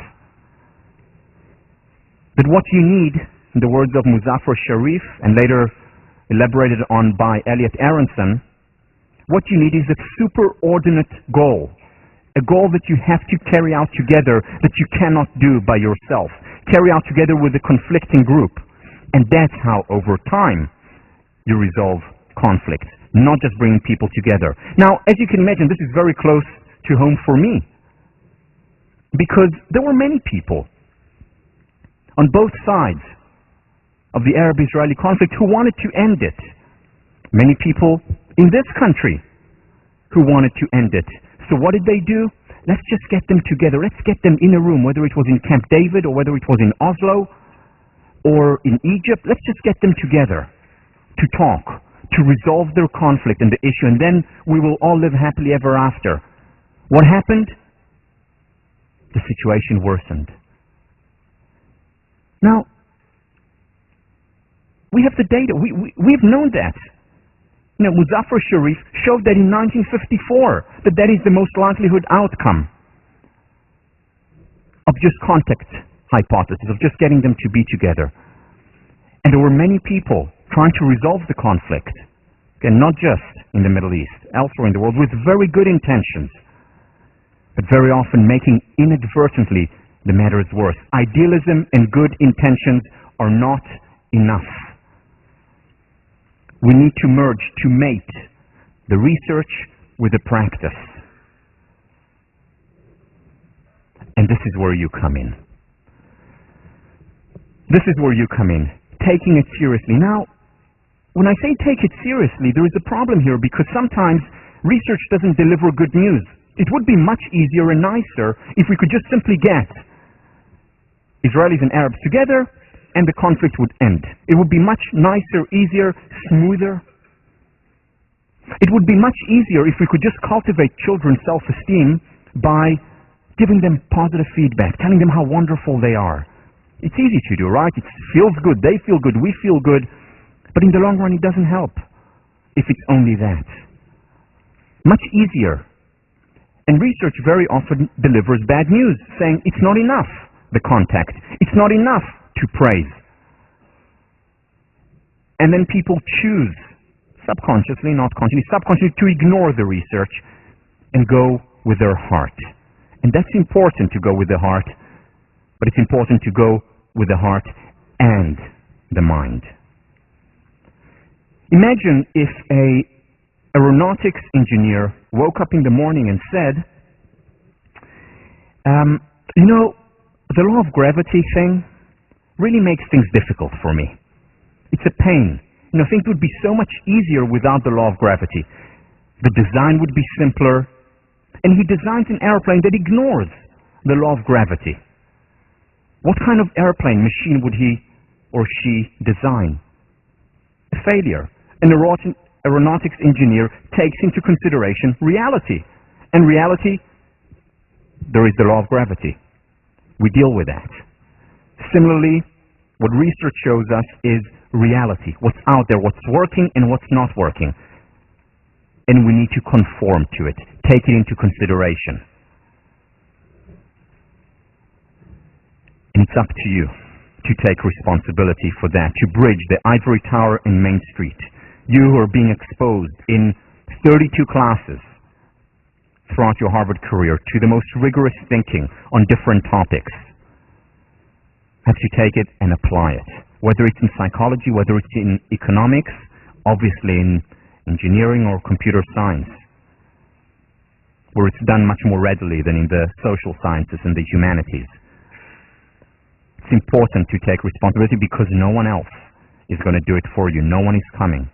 That what you need, in the words of Muzaffar Sharif, and later elaborated on by Elliot Aronson, what you need is a superordinate goal. A goal that you have to carry out together, that you cannot do by yourself. Carry out together with a conflicting group. And that's how, over time, you resolve conflict, not just bringing people together. Now, as you can imagine, this is very close to home for me. because there were many people on both sides of the Arab-Israeli conflict who wanted to end it. Many people in this country who wanted to end it. So what did they do? Let's just get them together. Let's get them in a room, whether it was in Camp David or whether it was in Oslo or in Egypt. Let's just get them together to talk, to resolve their conflict and the issue, and then we will all live happily ever after. What happened? The situation worsened. Now, we have the data. We've known that. You know, Muzaffar Sharif showed that in 1954 that is the most likelihood outcome of just contact hypothesis, of just getting them to be together. And there were many people trying to resolve the conflict, again, not just in the Middle East, elsewhere in the world, with very good intentions, but very often making inadvertently the matters worse. Idealism and good intentions are not enough. We need to merge, to mate the research with the practice. And this is where you come in. This is where you come in, taking it seriously. Now, when I say take it seriously, there is a problem here because sometimes research doesn't deliver good news. It would be much easier and nicer if we could just simply get Israelis and Arabs together and the conflict would end. It would be much nicer, easier, smoother. It would be much easier if we could just cultivate children's self-esteem by giving them positive feedback, telling them how wonderful they are. It's easy to do, right? It feels good, they feel good, we feel good, but in the long run it doesn't help if it's only that. Much easier. And research very often delivers bad news, saying it's not enough, the contact. It's not enough to praise. And then people choose, subconsciously, not consciously, subconsciously, to ignore the research and go with their heart. And that's important to go with the heart, but it's important to go with the heart and the mind. Imagine if an aeronautics engineer woke up in the morning and said, you know, the law of gravity thing really makes things difficult for me. It's a pain. You know, things would be so much easier without the law of gravity. The design would be simpler. And he designs an airplane that ignores the law of gravity. What kind of airplane machine would he or she design? A failure. An aeronautics engineer takes into consideration reality. And reality, there is the law of gravity. We deal with that. Similarly, what research shows us is reality, what's out there, what's working and what's not working. And we need to conform to it, take it into consideration. And it's up to you to take responsibility for that, to bridge the ivory tower and Main Street. You who are being exposed in 32 classes throughout your Harvard career to the most rigorous thinking on different topics, have to take it and apply it. Whether it's in psychology, whether it's in economics, obviously in engineering or computer science, where it's done much more readily than in the social sciences and the humanities. It's important to take responsibility because no one else is going to do it for you. No one is coming.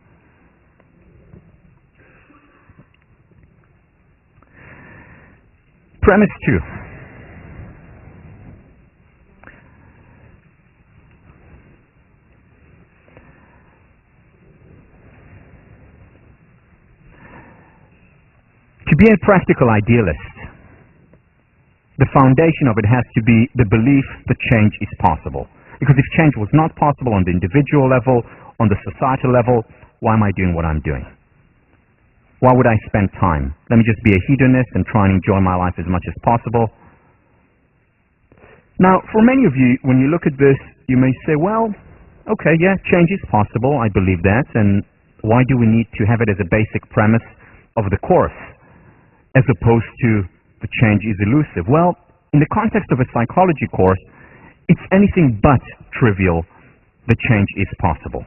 Premise 2. To be a practical idealist, the foundation of it has to be the belief that change is possible. Because if change was not possible on the individual level, on the societal level, why am I doing what I'm doing? Why would I spend time? Let me just be a hedonist and try and enjoy my life as much as possible. Now, for many of you, when you look at this, you may say, well, okay, yeah, change is possible, I believe that, and why do we need to have it as a basic premise of the course, as opposed to the change is elusive? Well, in the context of a psychology course, it's anything but trivial that change is possible.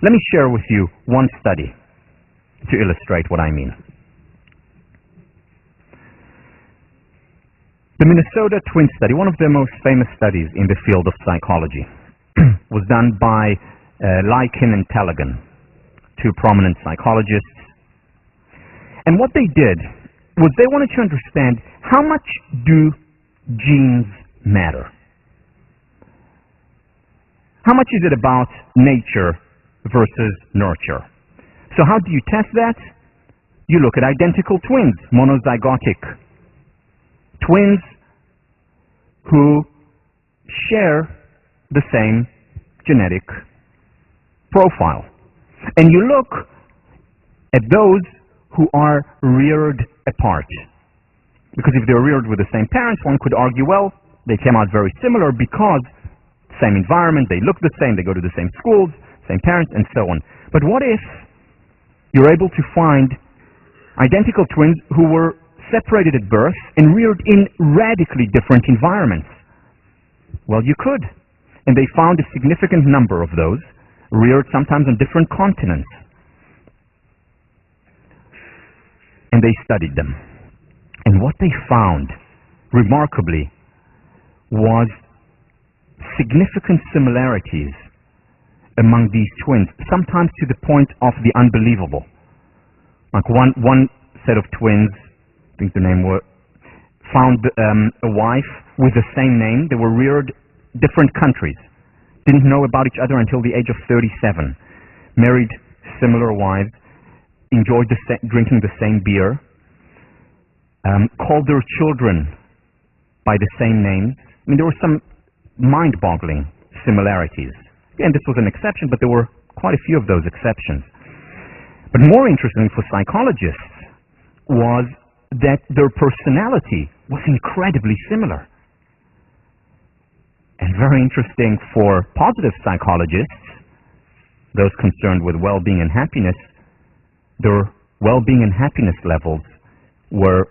Let me share with you one study to illustrate what I mean. The Minnesota twin study, one of the most famous studies in the field of psychology, was done by Lycan and Tellegen, two prominent psychologists. And what they did was they wanted to understand how much do genes matter? How much is it about nature versus nurture? So how do you test that? You look at identical twins, monozygotic twins who share the same genetic profile. And you look at those who are reared apart. Because if they're reared with the same parents, one could argue, well, they came out very similar because same environment, they look the same, they go to the same schools, same parents, and so on. But what if you're able to find identical twins who were separated at birth and reared in radically different environments? Well, you could. And they found a significant number of those reared sometimes on different continents. And they studied them. And what they found, remarkably, was significant similarities among these twins, sometimes to the point of the unbelievable. Like one set of twins, I think the name was, found a wife with the same name. They were reared different countries, didn't know about each other until the age of 37, married similar wives, enjoyed drinking the same beer, called their children by the same names. I mean, there were some mind-boggling similarities. Again, this was an exception, but there were quite a few of those exceptions. But more interesting for psychologists was that their personality was incredibly similar. And very interesting for positive psychologists, those concerned with well-being and happiness, their well-being and happiness levels were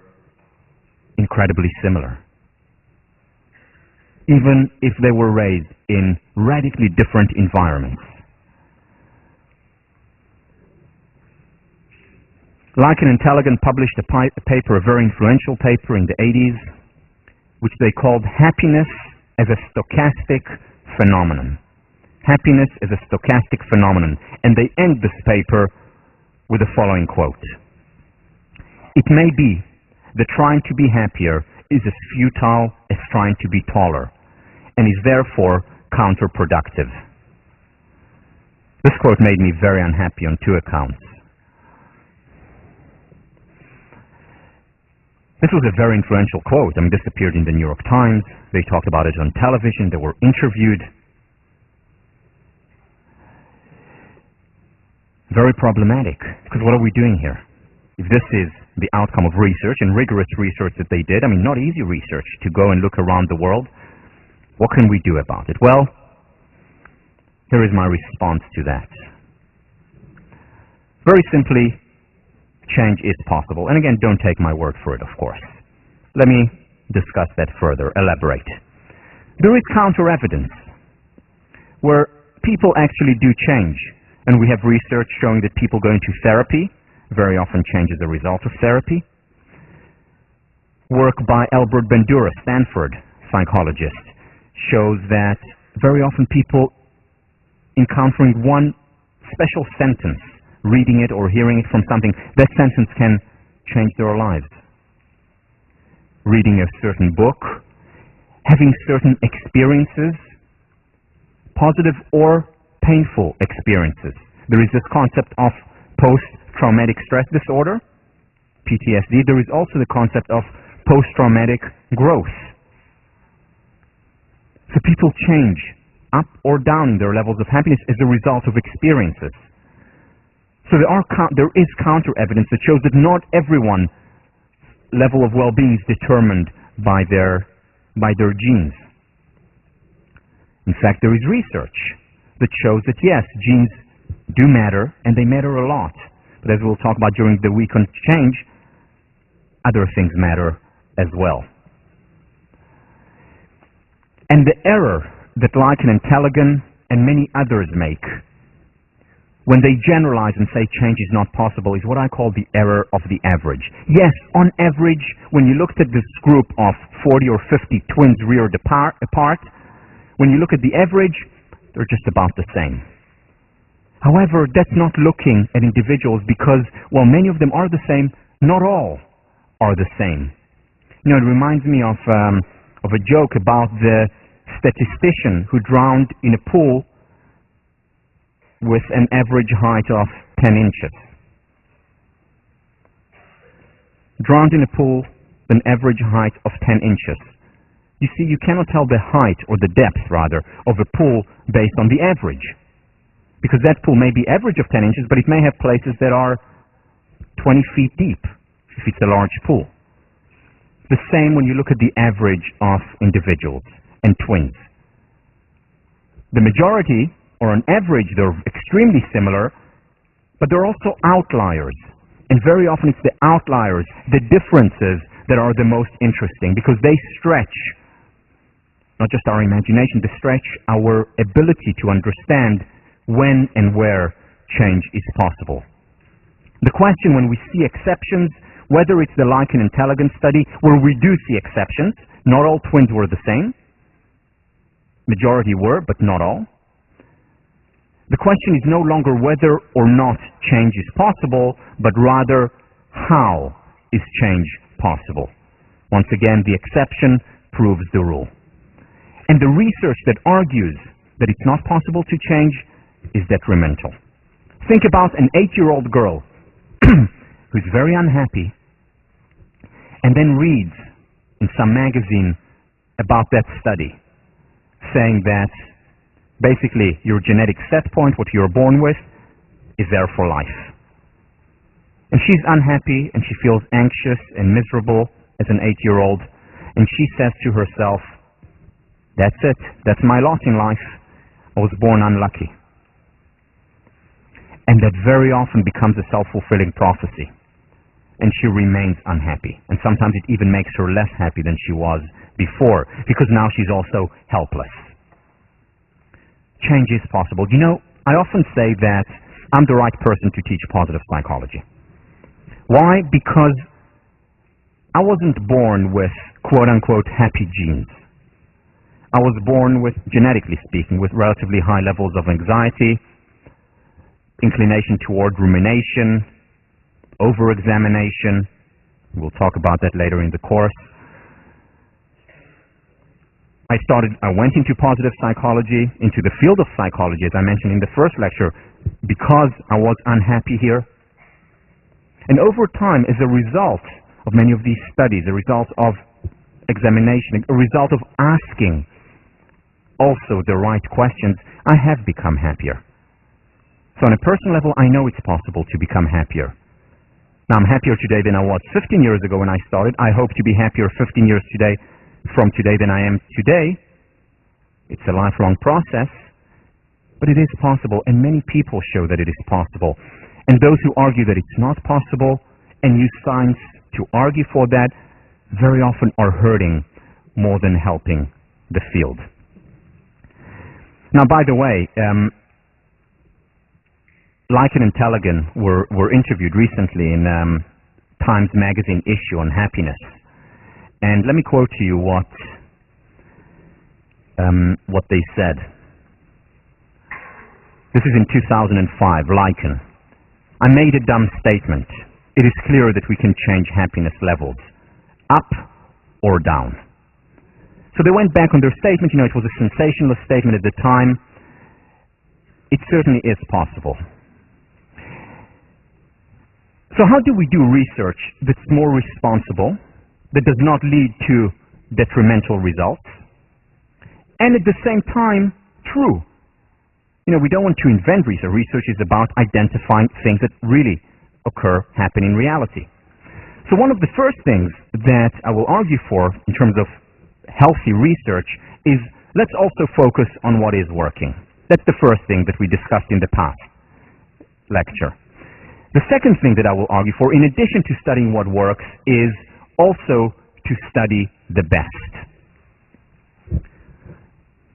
incredibly similar, even if they were raised in radically different environments. Lycan and Tellegen published a paper, a very influential paper in the 80s, which they called Happiness as a Stochastic Phenomenon. Happiness as a stochastic phenomenon. And they end this paper with the following quote: "It may be that trying to be happier is as futile as trying to be taller, and is therefore counterproductive." This quote made me very unhappy on two accounts. This was a very influential quote. I mean, this appeared in the New York Times. They talked about it on television. They were interviewed. Very problematic, because what are we doing here? If this is the outcome of research, and rigorous research that they did, I mean, not easy research to go and look around the world, what can we do about it? Well, here is my response to that. Very simply, change is possible. And again, don't take my word for it, of course. Let me discuss that further, elaborate. There is counter-evidence where people actually do change. And we have research showing that people going to therapy very often change as a result of therapy. Work by Albert Bandura, Stanford psychologist, shows that very often people encountering one special sentence, reading it or hearing it from something, that sentence can change their lives. Reading a certain book, having certain experiences, positive or painful experiences. There is this concept of post-traumatic stress disorder, PTSD. There is also the concept of post-traumatic growth. So people change up or down in their levels of happiness as a result of experiences. So there is counter-evidence that shows that not everyone's level of well-being is determined by their genes. In fact, there is research that shows that yes, genes do matter, and they matter a lot. But as we'll talk about during the week on change, other things matter as well. And the error that Lycan and Tellegen and many others make when they generalize and say change is not possible is what I call the error of the average. Yes, on average, when you looked at this group of 40 or 50 twins reared apart, when you look at the average, they're just about the same. However, that's not looking at individuals because, while many of them are the same, not all are the same. You know, it reminds me of a joke about the statistician who drowned in a pool with an average height of 10 inches. Drowned in a pool with an average height of 10 inches. You see, you cannot tell the height, or the depth rather, of a pool based on the average. Because that pool may be average of 10 inches, but it may have places that are 20 feet deep, if it's a large pool. The same when you look at the average of individuals and twins. The majority, or on average, they're extremely similar, but there are also outliers. And very often it's the outliers, the differences, that are the most interesting, because they stretch not just our imagination, they stretch our ability to understand when and where change is possible. The question when we see exceptions, whether it's the Lichen and Tellegen study, where we do see exceptions, not all twins were the same, majority were, but not all. The question is no longer whether or not change is possible, but rather how is change possible. Once again, the exception proves the rule. And the research that argues that it's not possible to change is detrimental. Think about an 8-year-old girl who's very unhappy and then reads in some magazine about that study, saying that basically your genetic set point, what you're born with, is there for life. And she's unhappy and she feels anxious and miserable as an 8-year-old, and she says to herself, that's it, that's my lot in life, I was born unlucky. And that very often becomes a self-fulfilling prophecy, and she remains unhappy, and sometimes it even makes her less happy than she was before, because now she's also helpless. Change is possible. You know, I often say that I'm the right person to teach positive psychology. Why? Because I wasn't born with quote-unquote happy genes. I was born with, genetically speaking, with relatively high levels of anxiety, inclination toward rumination, over-examination. We'll talk about that later in the course. I went into positive psychology, into the field of psychology, as I mentioned in the first lecture, because I was unhappy here. And over time, as a result of many of these studies, a result of examination, a result of asking also the right questions, I have become happier. So on a personal level, I know it's possible to become happier. Now, I'm happier today than I was 15 years ago when I started. I hope to be happier 15 years from today than I am today. It's a lifelong process, but it is possible, and many people show that it is possible. And those who argue that it's not possible and use science to argue for that very often are hurting more than helping the field. Now, by the way, Lichen and Tellegen were interviewed recently in Times Magazine issue on happiness. And let me quote to you what they said. This is in 2005, Lichen. I made a dumb statement. It is clear that we can change happiness levels, up or down. So they went back on their statement. You know, it was a sensationalist statement at the time. It certainly is possible. So how do we do research that's more responsible, that does not lead to detrimental results, and at the same time, true? You know, we don't want to invent research. Research is about identifying things that really happen in reality. So one of the first things that I will argue for in terms of healthy research is let's also focus on what is working. That's the first thing that we discussed in the past lecture. The second thing that I will argue for, in addition to studying what works, is also to study the best.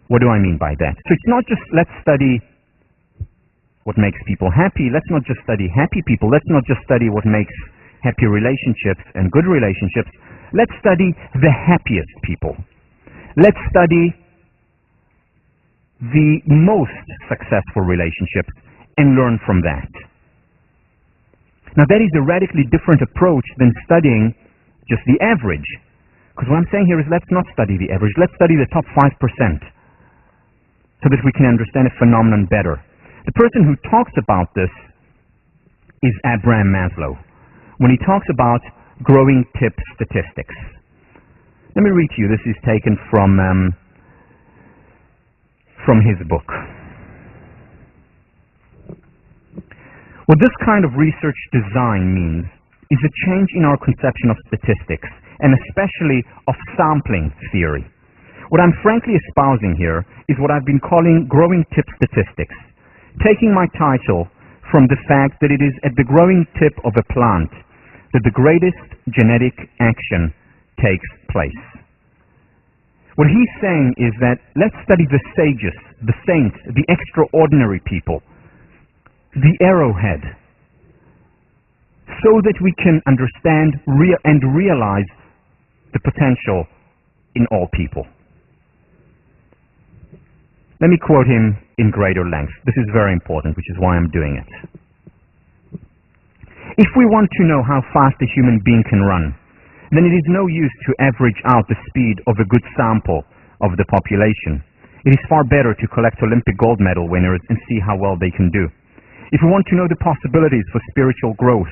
What do I mean by that? So it's not just let's study what makes people happy. Let's not just study happy people. Let's not just study what makes happy relationships and good relationships. Let's study the happiest people. Let's study the most successful relationships and learn from that. Now that is a radically different approach than studying just the average. Because what I'm saying here is let's not study the average. Let's study the top 5% so that we can understand a phenomenon better. The person who talks about this is Abraham Maslow when he talks about growing tip statistics. Let me read to you. This is taken from his book. What this kind of research design means is a change in our conception of statistics, and especially of sampling theory. What I'm frankly espousing here is what I've been calling growing tip statistics, taking my title from the fact that it is at the growing tip of a plant that the greatest genetic action takes place. What he's saying is that let's study the sages, the saints, the extraordinary people, the arrowhead, so that we can understand and realize the potential in all people. Let me quote him in greater length. This is very important, which is why I'm doing it. If we want to know how fast a human being can run, then it is no use to average out the speed of a good sample of the population. It is far better to collect Olympic gold medal winners and see how well they can do. If we want to know the possibilities for spiritual growth,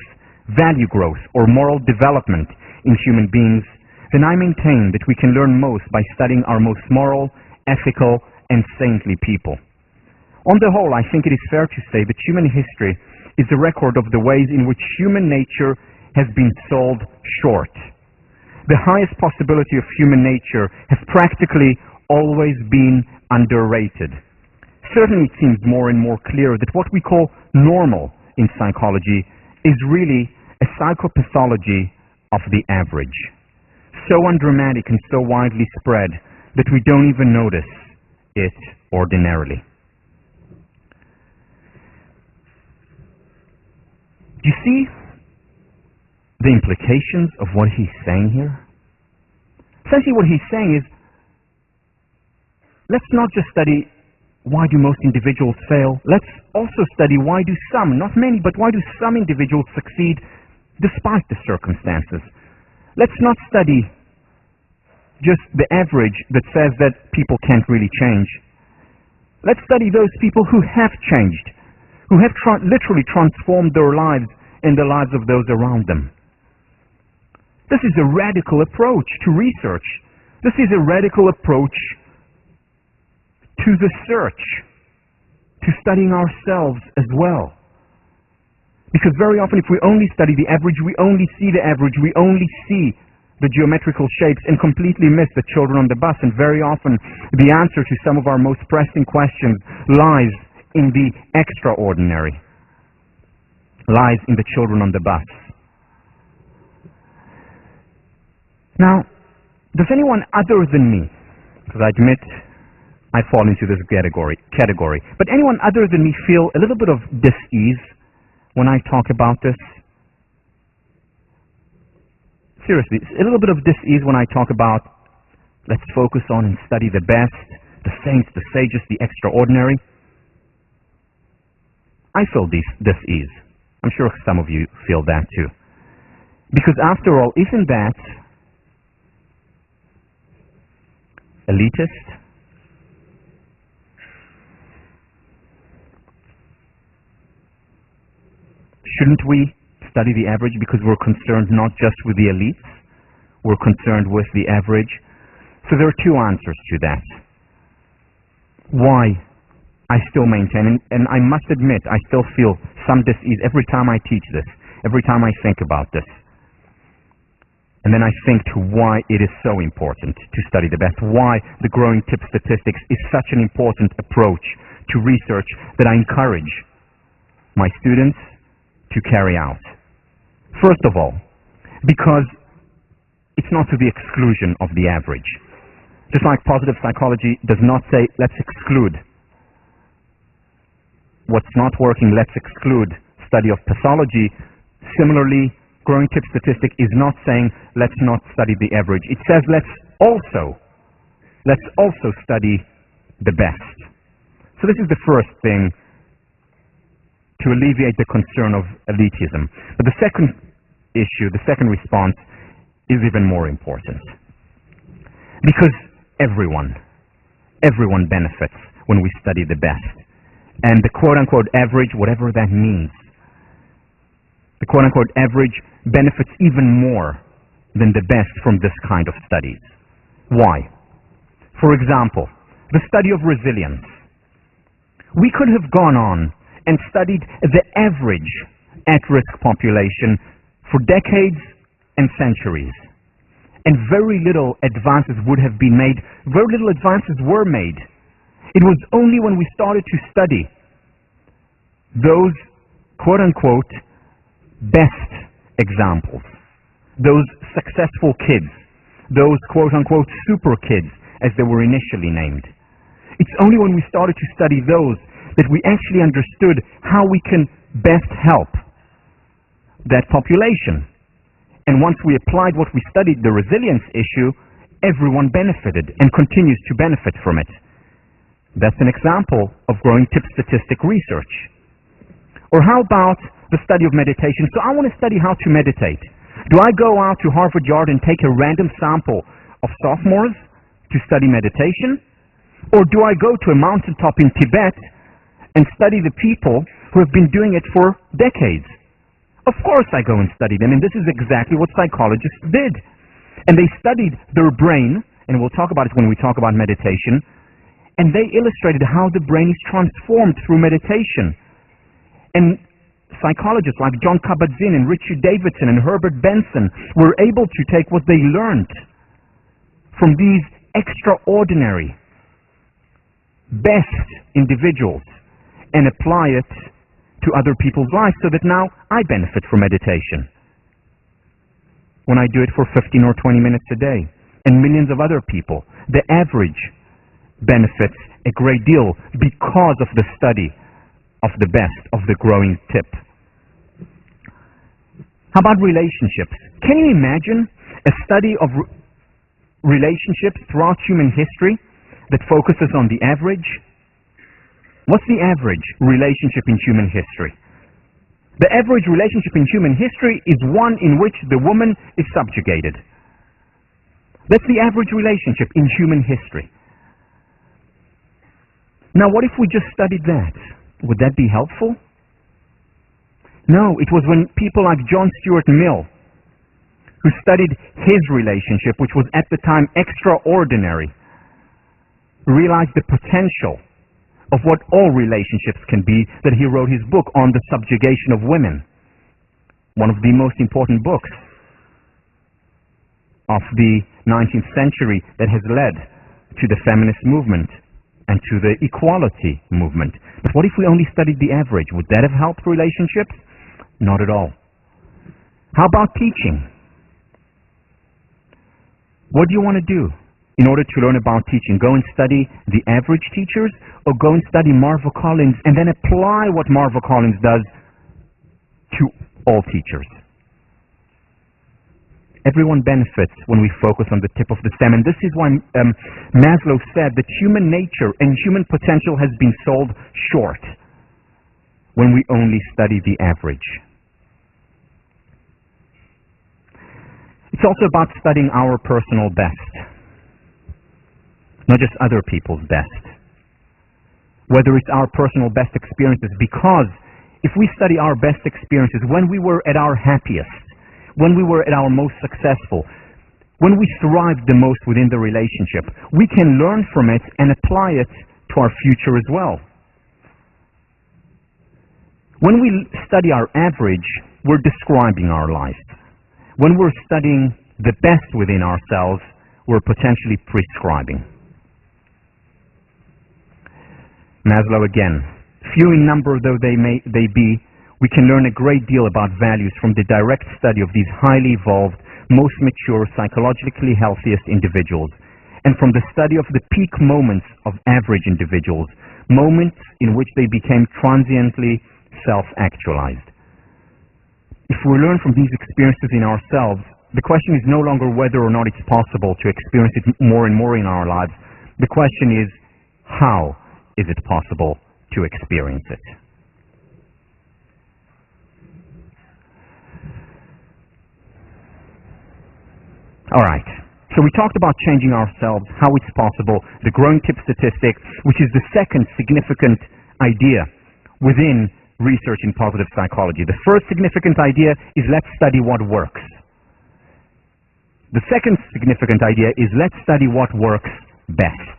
value growth, or moral development in human beings, then I maintain that we can learn most by studying our most moral, ethical, and saintly people. On the whole, I think it is fair to say that human history is a record of the ways in which human nature has been sold short. The highest possibility of human nature has practically always been underrated. Certainly it seems more and more clear that what we call normal in psychology is really a psychopathology of the average. So undramatic and so widely spread that we don't even notice it ordinarily. Do you see the implications of what he's saying here? Essentially what he's saying is, let's not just study why do most individuals fail. Let's also study why do some, not many, but why do some individuals succeed despite the circumstances. Let's not study just the average that says that people can't really change. Let's study those people who have changed, who have literally transformed their lives and the lives of those around them. This is a radical approach to research. This is a radical approach to the search, to studying ourselves as well. Because very often if we only study the average, we only see the average, we only see the geometrical shapes and completely miss the children on the bus. And very often the answer to some of our most pressing questions lies in the extraordinary, lies in the children on the bus. Now, does anyone other than me, because I admit I fall into this category, but anyone other than me feel a little bit of dis-ease when I talk about this? Seriously, a little bit of dis-ease when I talk about let's focus on and study the best, the saints, the sages, the extraordinary. I feel dis-ease. I'm sure some of you feel that too. Because after all, isn't that elitist? Shouldn't we study the average because we're concerned not just with the elites, we're concerned with the average? So there are two answers to that. Why I still maintain, and I must admit, I still feel some dis-ease every time I teach this, every time I think about this. And then I think to why it is so important to study the best, why the growing tip statistics is such an important approach to research that I encourage my students to carry out. First of all, because it's not to the exclusion of the average. Just like positive psychology does not say, let's exclude what's not working, let's exclude study of pathology. Similarly, growing tip statistic is not saying let's not study the average. It says let's also study the best. So this is the first thing to alleviate the concern of elitism. But the second issue, the second response, is even more important. Because everyone benefits when we study the best. And the quote-unquote average, whatever that means, the quote-unquote average benefits even more than the best from this kind of studies. Why? For example, the study of resilience. We could have gone on and studied the average at-risk population for decades and centuries. And very little advances would have been made. Very little advances were made. It was only when we started to study those quote-unquote best examples, those successful kids, those quote-unquote super kids, as they were initially named. It's only when we started to study those that we actually understood how we can best help that population. And once we applied what we studied, the resilience issue, everyone benefited and continues to benefit from it. That's an example of growing tip statistic research. Or how about the study of meditation? So I want to study how to meditate. Do I go out to Harvard Yard and take a random sample of sophomores to study meditation? Or do I go to a mountaintop in Tibet and study the people who have been doing it for decades? Of course I go and study them, and this is exactly what psychologists did. And they studied their brain, and we'll talk about it when we talk about meditation, and they illustrated how the brain is transformed through meditation. And psychologists like John Kabat-Zinn and Richard Davidson and Herbert Benson were able to take what they learned from these extraordinary, best individuals and apply it to other people's lives, so that now I benefit from meditation when I do it for 15 or 20 minutes a day. And millions of other people, the average, benefits a great deal because of the study of the best, of the growing tip. How about relationships? Can you imagine a study of relationships throughout human history that focuses on the average? What's the average relationship in human history? The average relationship in human history is one in which the woman is subjugated. That's the average relationship in human history. Now, what if we just studied that? Would that be helpful? No, it was when people like John Stuart Mill, who studied his relationship, which was at the time extraordinary, realized the potential of what all relationships can be, that he wrote his book on the subjugation of women. One of the most important books of the 19th century that has led to the feminist movement and to the equality movement. But what if we only studied the average? Would that have helped relationships? Not at all. How about teaching? What do you want to do in order to learn about teaching? Go and study the average teachers, or go and study Marva Collins and then apply what Marva Collins does to all teachers? Everyone benefits when we focus on the tip of the stem, and this is why Maslow said that human nature and human potential has been sold short when we only study the average. It's also about studying our personal best, not just other people's best. Whether it's our personal best experiences, because if we study our best experiences when we were at our happiest, when we were at our most successful, when we thrived the most within the relationship, we can learn from it and apply it to our future as well. When we study our average, we're describing our life. When we're studying the best within ourselves, we're potentially prescribing. Maslow again. Few in number though they be, we can learn a great deal about values from the direct study of these highly evolved, most mature, psychologically healthiest individuals, and from the study of the peak moments of average individuals moments in which they became transiently self-actualized. If we learn from these experiences in ourselves, the question is no longer whether or not it's possible to experience it more and more in our lives. The question is, how is it possible to experience it? All right. So we talked about changing ourselves, how it's possible, the growing tip statistic, which is the second significant idea within research in positive psychology. The first significant idea is let's study what works. The second significant idea is let's study what works best.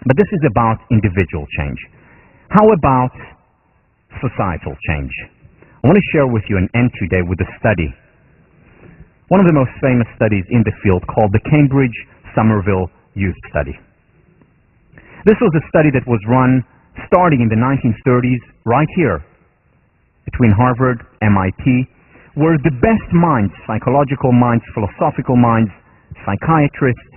But this is about individual change. How about societal change? I want to share with you an end today with a study. One of the most famous studies in the field called the Cambridge-Somerville Youth Study. This was a study that was run starting in the 1930s right here between Harvard, MIT, where the best minds, psychological minds, philosophical minds, psychiatrists,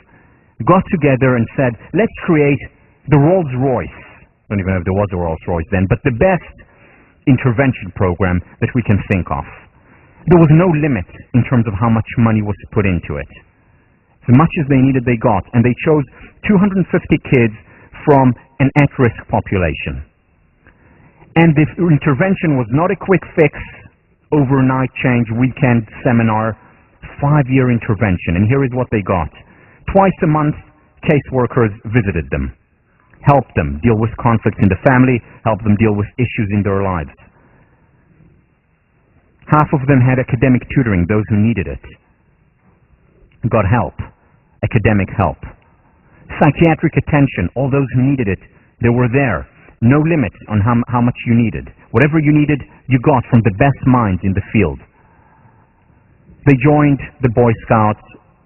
got together and said, let's create the Rolls-Royce. I don't even know if there was a Rolls-Royce then, but the best intervention program that we can think of. There was no limit in terms of how much money was put into it. As much as they needed, they got. And they chose 250 kids from an at-risk population. And the intervention was not a quick fix, overnight change, weekend seminar, 5-year intervention. And here is what they got. Twice a month, caseworkers visited them, helped them deal with conflicts in the family, helped them deal with issues in their lives. Half of them had academic tutoring, those who needed it. Got help, academic help. Psychiatric attention, all those who needed it, they were there. No limits on how much you needed. Whatever you needed, you got from the best minds in the field. They joined the Boy Scouts,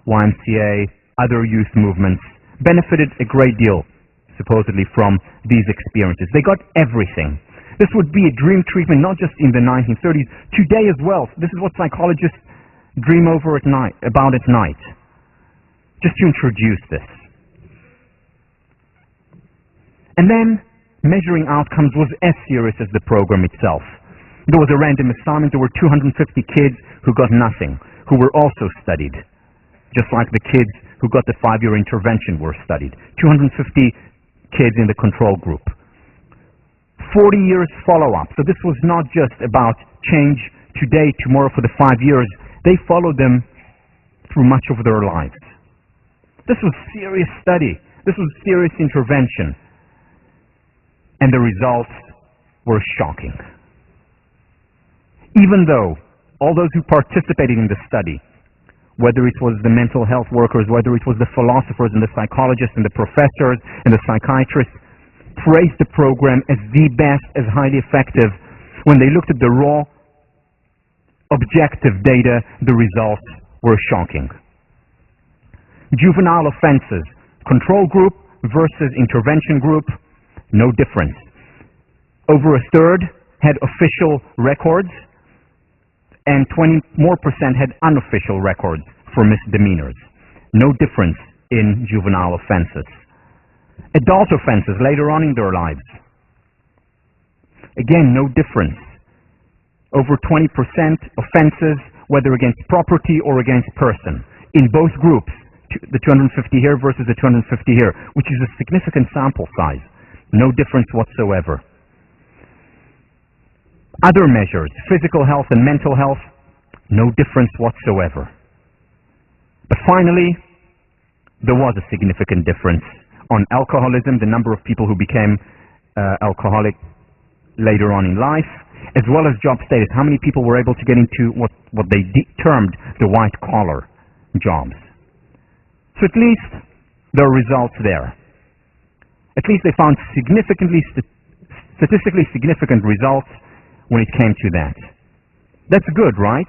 YMCA, other youth movements, benefited a great deal, supposedly, from these experiences. They got everything. This would be a dream treatment, not just in the 1930s, today as well. This is what psychologists dream about at night. Just to introduce this. And then, measuring outcomes was as serious as the program itself. There was a random assignment. There were 250 kids who got nothing, who were also studied. Just like the kids who got the 5-year intervention were studied. 250 kids in the control group. 40 years follow-up. So this was not just about change today, tomorrow for the 5 years. They followed them through much of their lives. This was serious study. This was serious intervention. And the results were shocking. Even though all those who participated in the study, whether it was the mental health workers, whether it was the philosophers and the psychologists and the professors and the psychiatrists, praised the program as the best, as highly effective. When they looked at the raw, objective data, the results were shocking. Juvenile offenses, control group versus intervention group, no difference. Over a third had official records, and 20% more had unofficial records for misdemeanors. No difference in juvenile offenses. Adult offenses later on in their lives. Again, no difference. Over 20% offenses, whether against property or against person. In both groups, the 250 here versus the 250 here, which is a significant sample size. No difference whatsoever. Other measures, physical health and mental health, no difference whatsoever. But finally, there was a significant difference. On alcoholism, the number of people who became alcoholic later on in life, as well as job status. How many people were able to get into what they termed the white-collar jobs? So at least there are results there. At least they found statistically significant results when it came to that. That's good, right?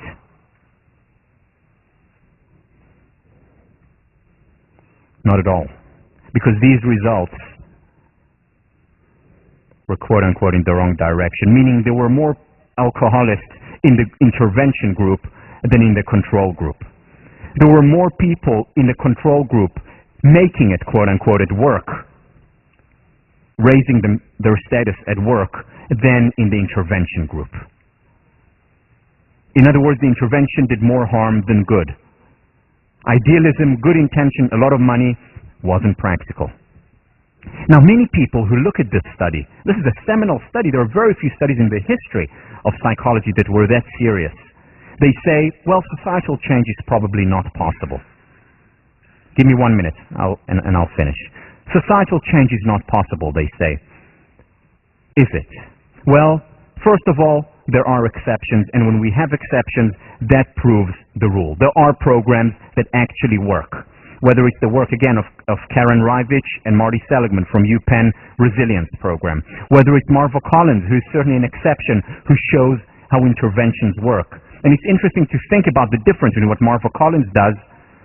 Not at all. Because these results were quote-unquote in the wrong direction, meaning there were more alcoholics in the intervention group than in the control group. There were more people in the control group making it quote-unquote at work raising their status at work than in the intervention group. In other words, the intervention did more harm than good. Idealism, good intention, a lot of money, wasn't practical. Now, many people who look at this study, this is a seminal study. There are very few studies in the history of psychology that were that serious. They say, well, societal change is probably not possible. Give me 1 minute, and I'll finish. Societal change is not possible, they say. Is it? Well, first of all, there are exceptions, and when we have exceptions, that proves the rule. There are programs that actually work. Whether it's the work, again, of Karen Rivich and Marty Seligman from UPenn Resilience Program. Whether it's Marva Collins, who's certainly an exception, who shows how interventions work. And it's interesting to think about the difference in what Marva Collins does,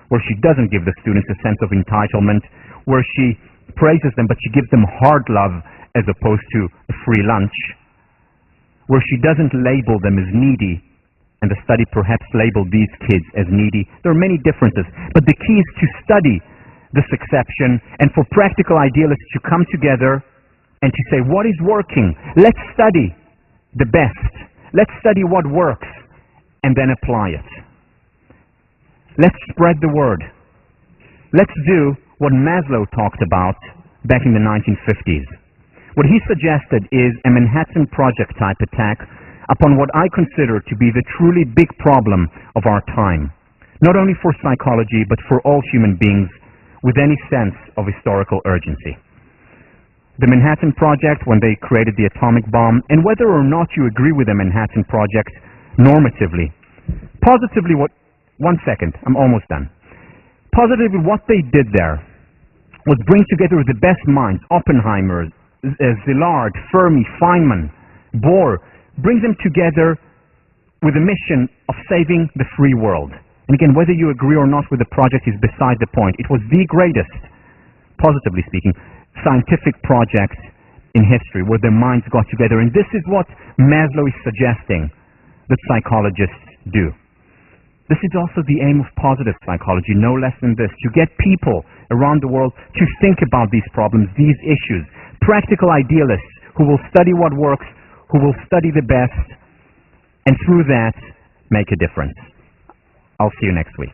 where she doesn't give the students a sense of entitlement, where she praises them, but she gives them hard love as opposed to a free lunch, where she doesn't label them as needy, and the study perhaps labeled these kids as needy. There are many differences, but the key is to study this exception and for practical idealists to come together and to say, what is working? Let's study the best. Let's study what works and then apply it. Let's spread the word. Let's do what Maslow talked about back in the 1950s. What he suggested is a Manhattan Project type attack upon what I consider to be the truly big problem of our time, not only for psychology, but for all human beings with any sense of historical urgency. The Manhattan Project, when they created the atomic bomb, and whether or not you agree with the Manhattan Project normatively, positively one second, I'm almost done. Positively, what they did there was bring together the best minds, Oppenheimer, Szilard, Fermi, Feynman, Bohr, brings them together with a mission of saving the free world. And again, whether you agree or not with the project is beside the point. It was the greatest, positively speaking, scientific project in history where their minds got together. And this is what Maslow is suggesting that psychologists do. This is also the aim of positive psychology, no less than this, to get people around the world to think about these problems, these issues. Practical idealists who will study what works, who will study the best, and through that, make a difference. I'll see you next week.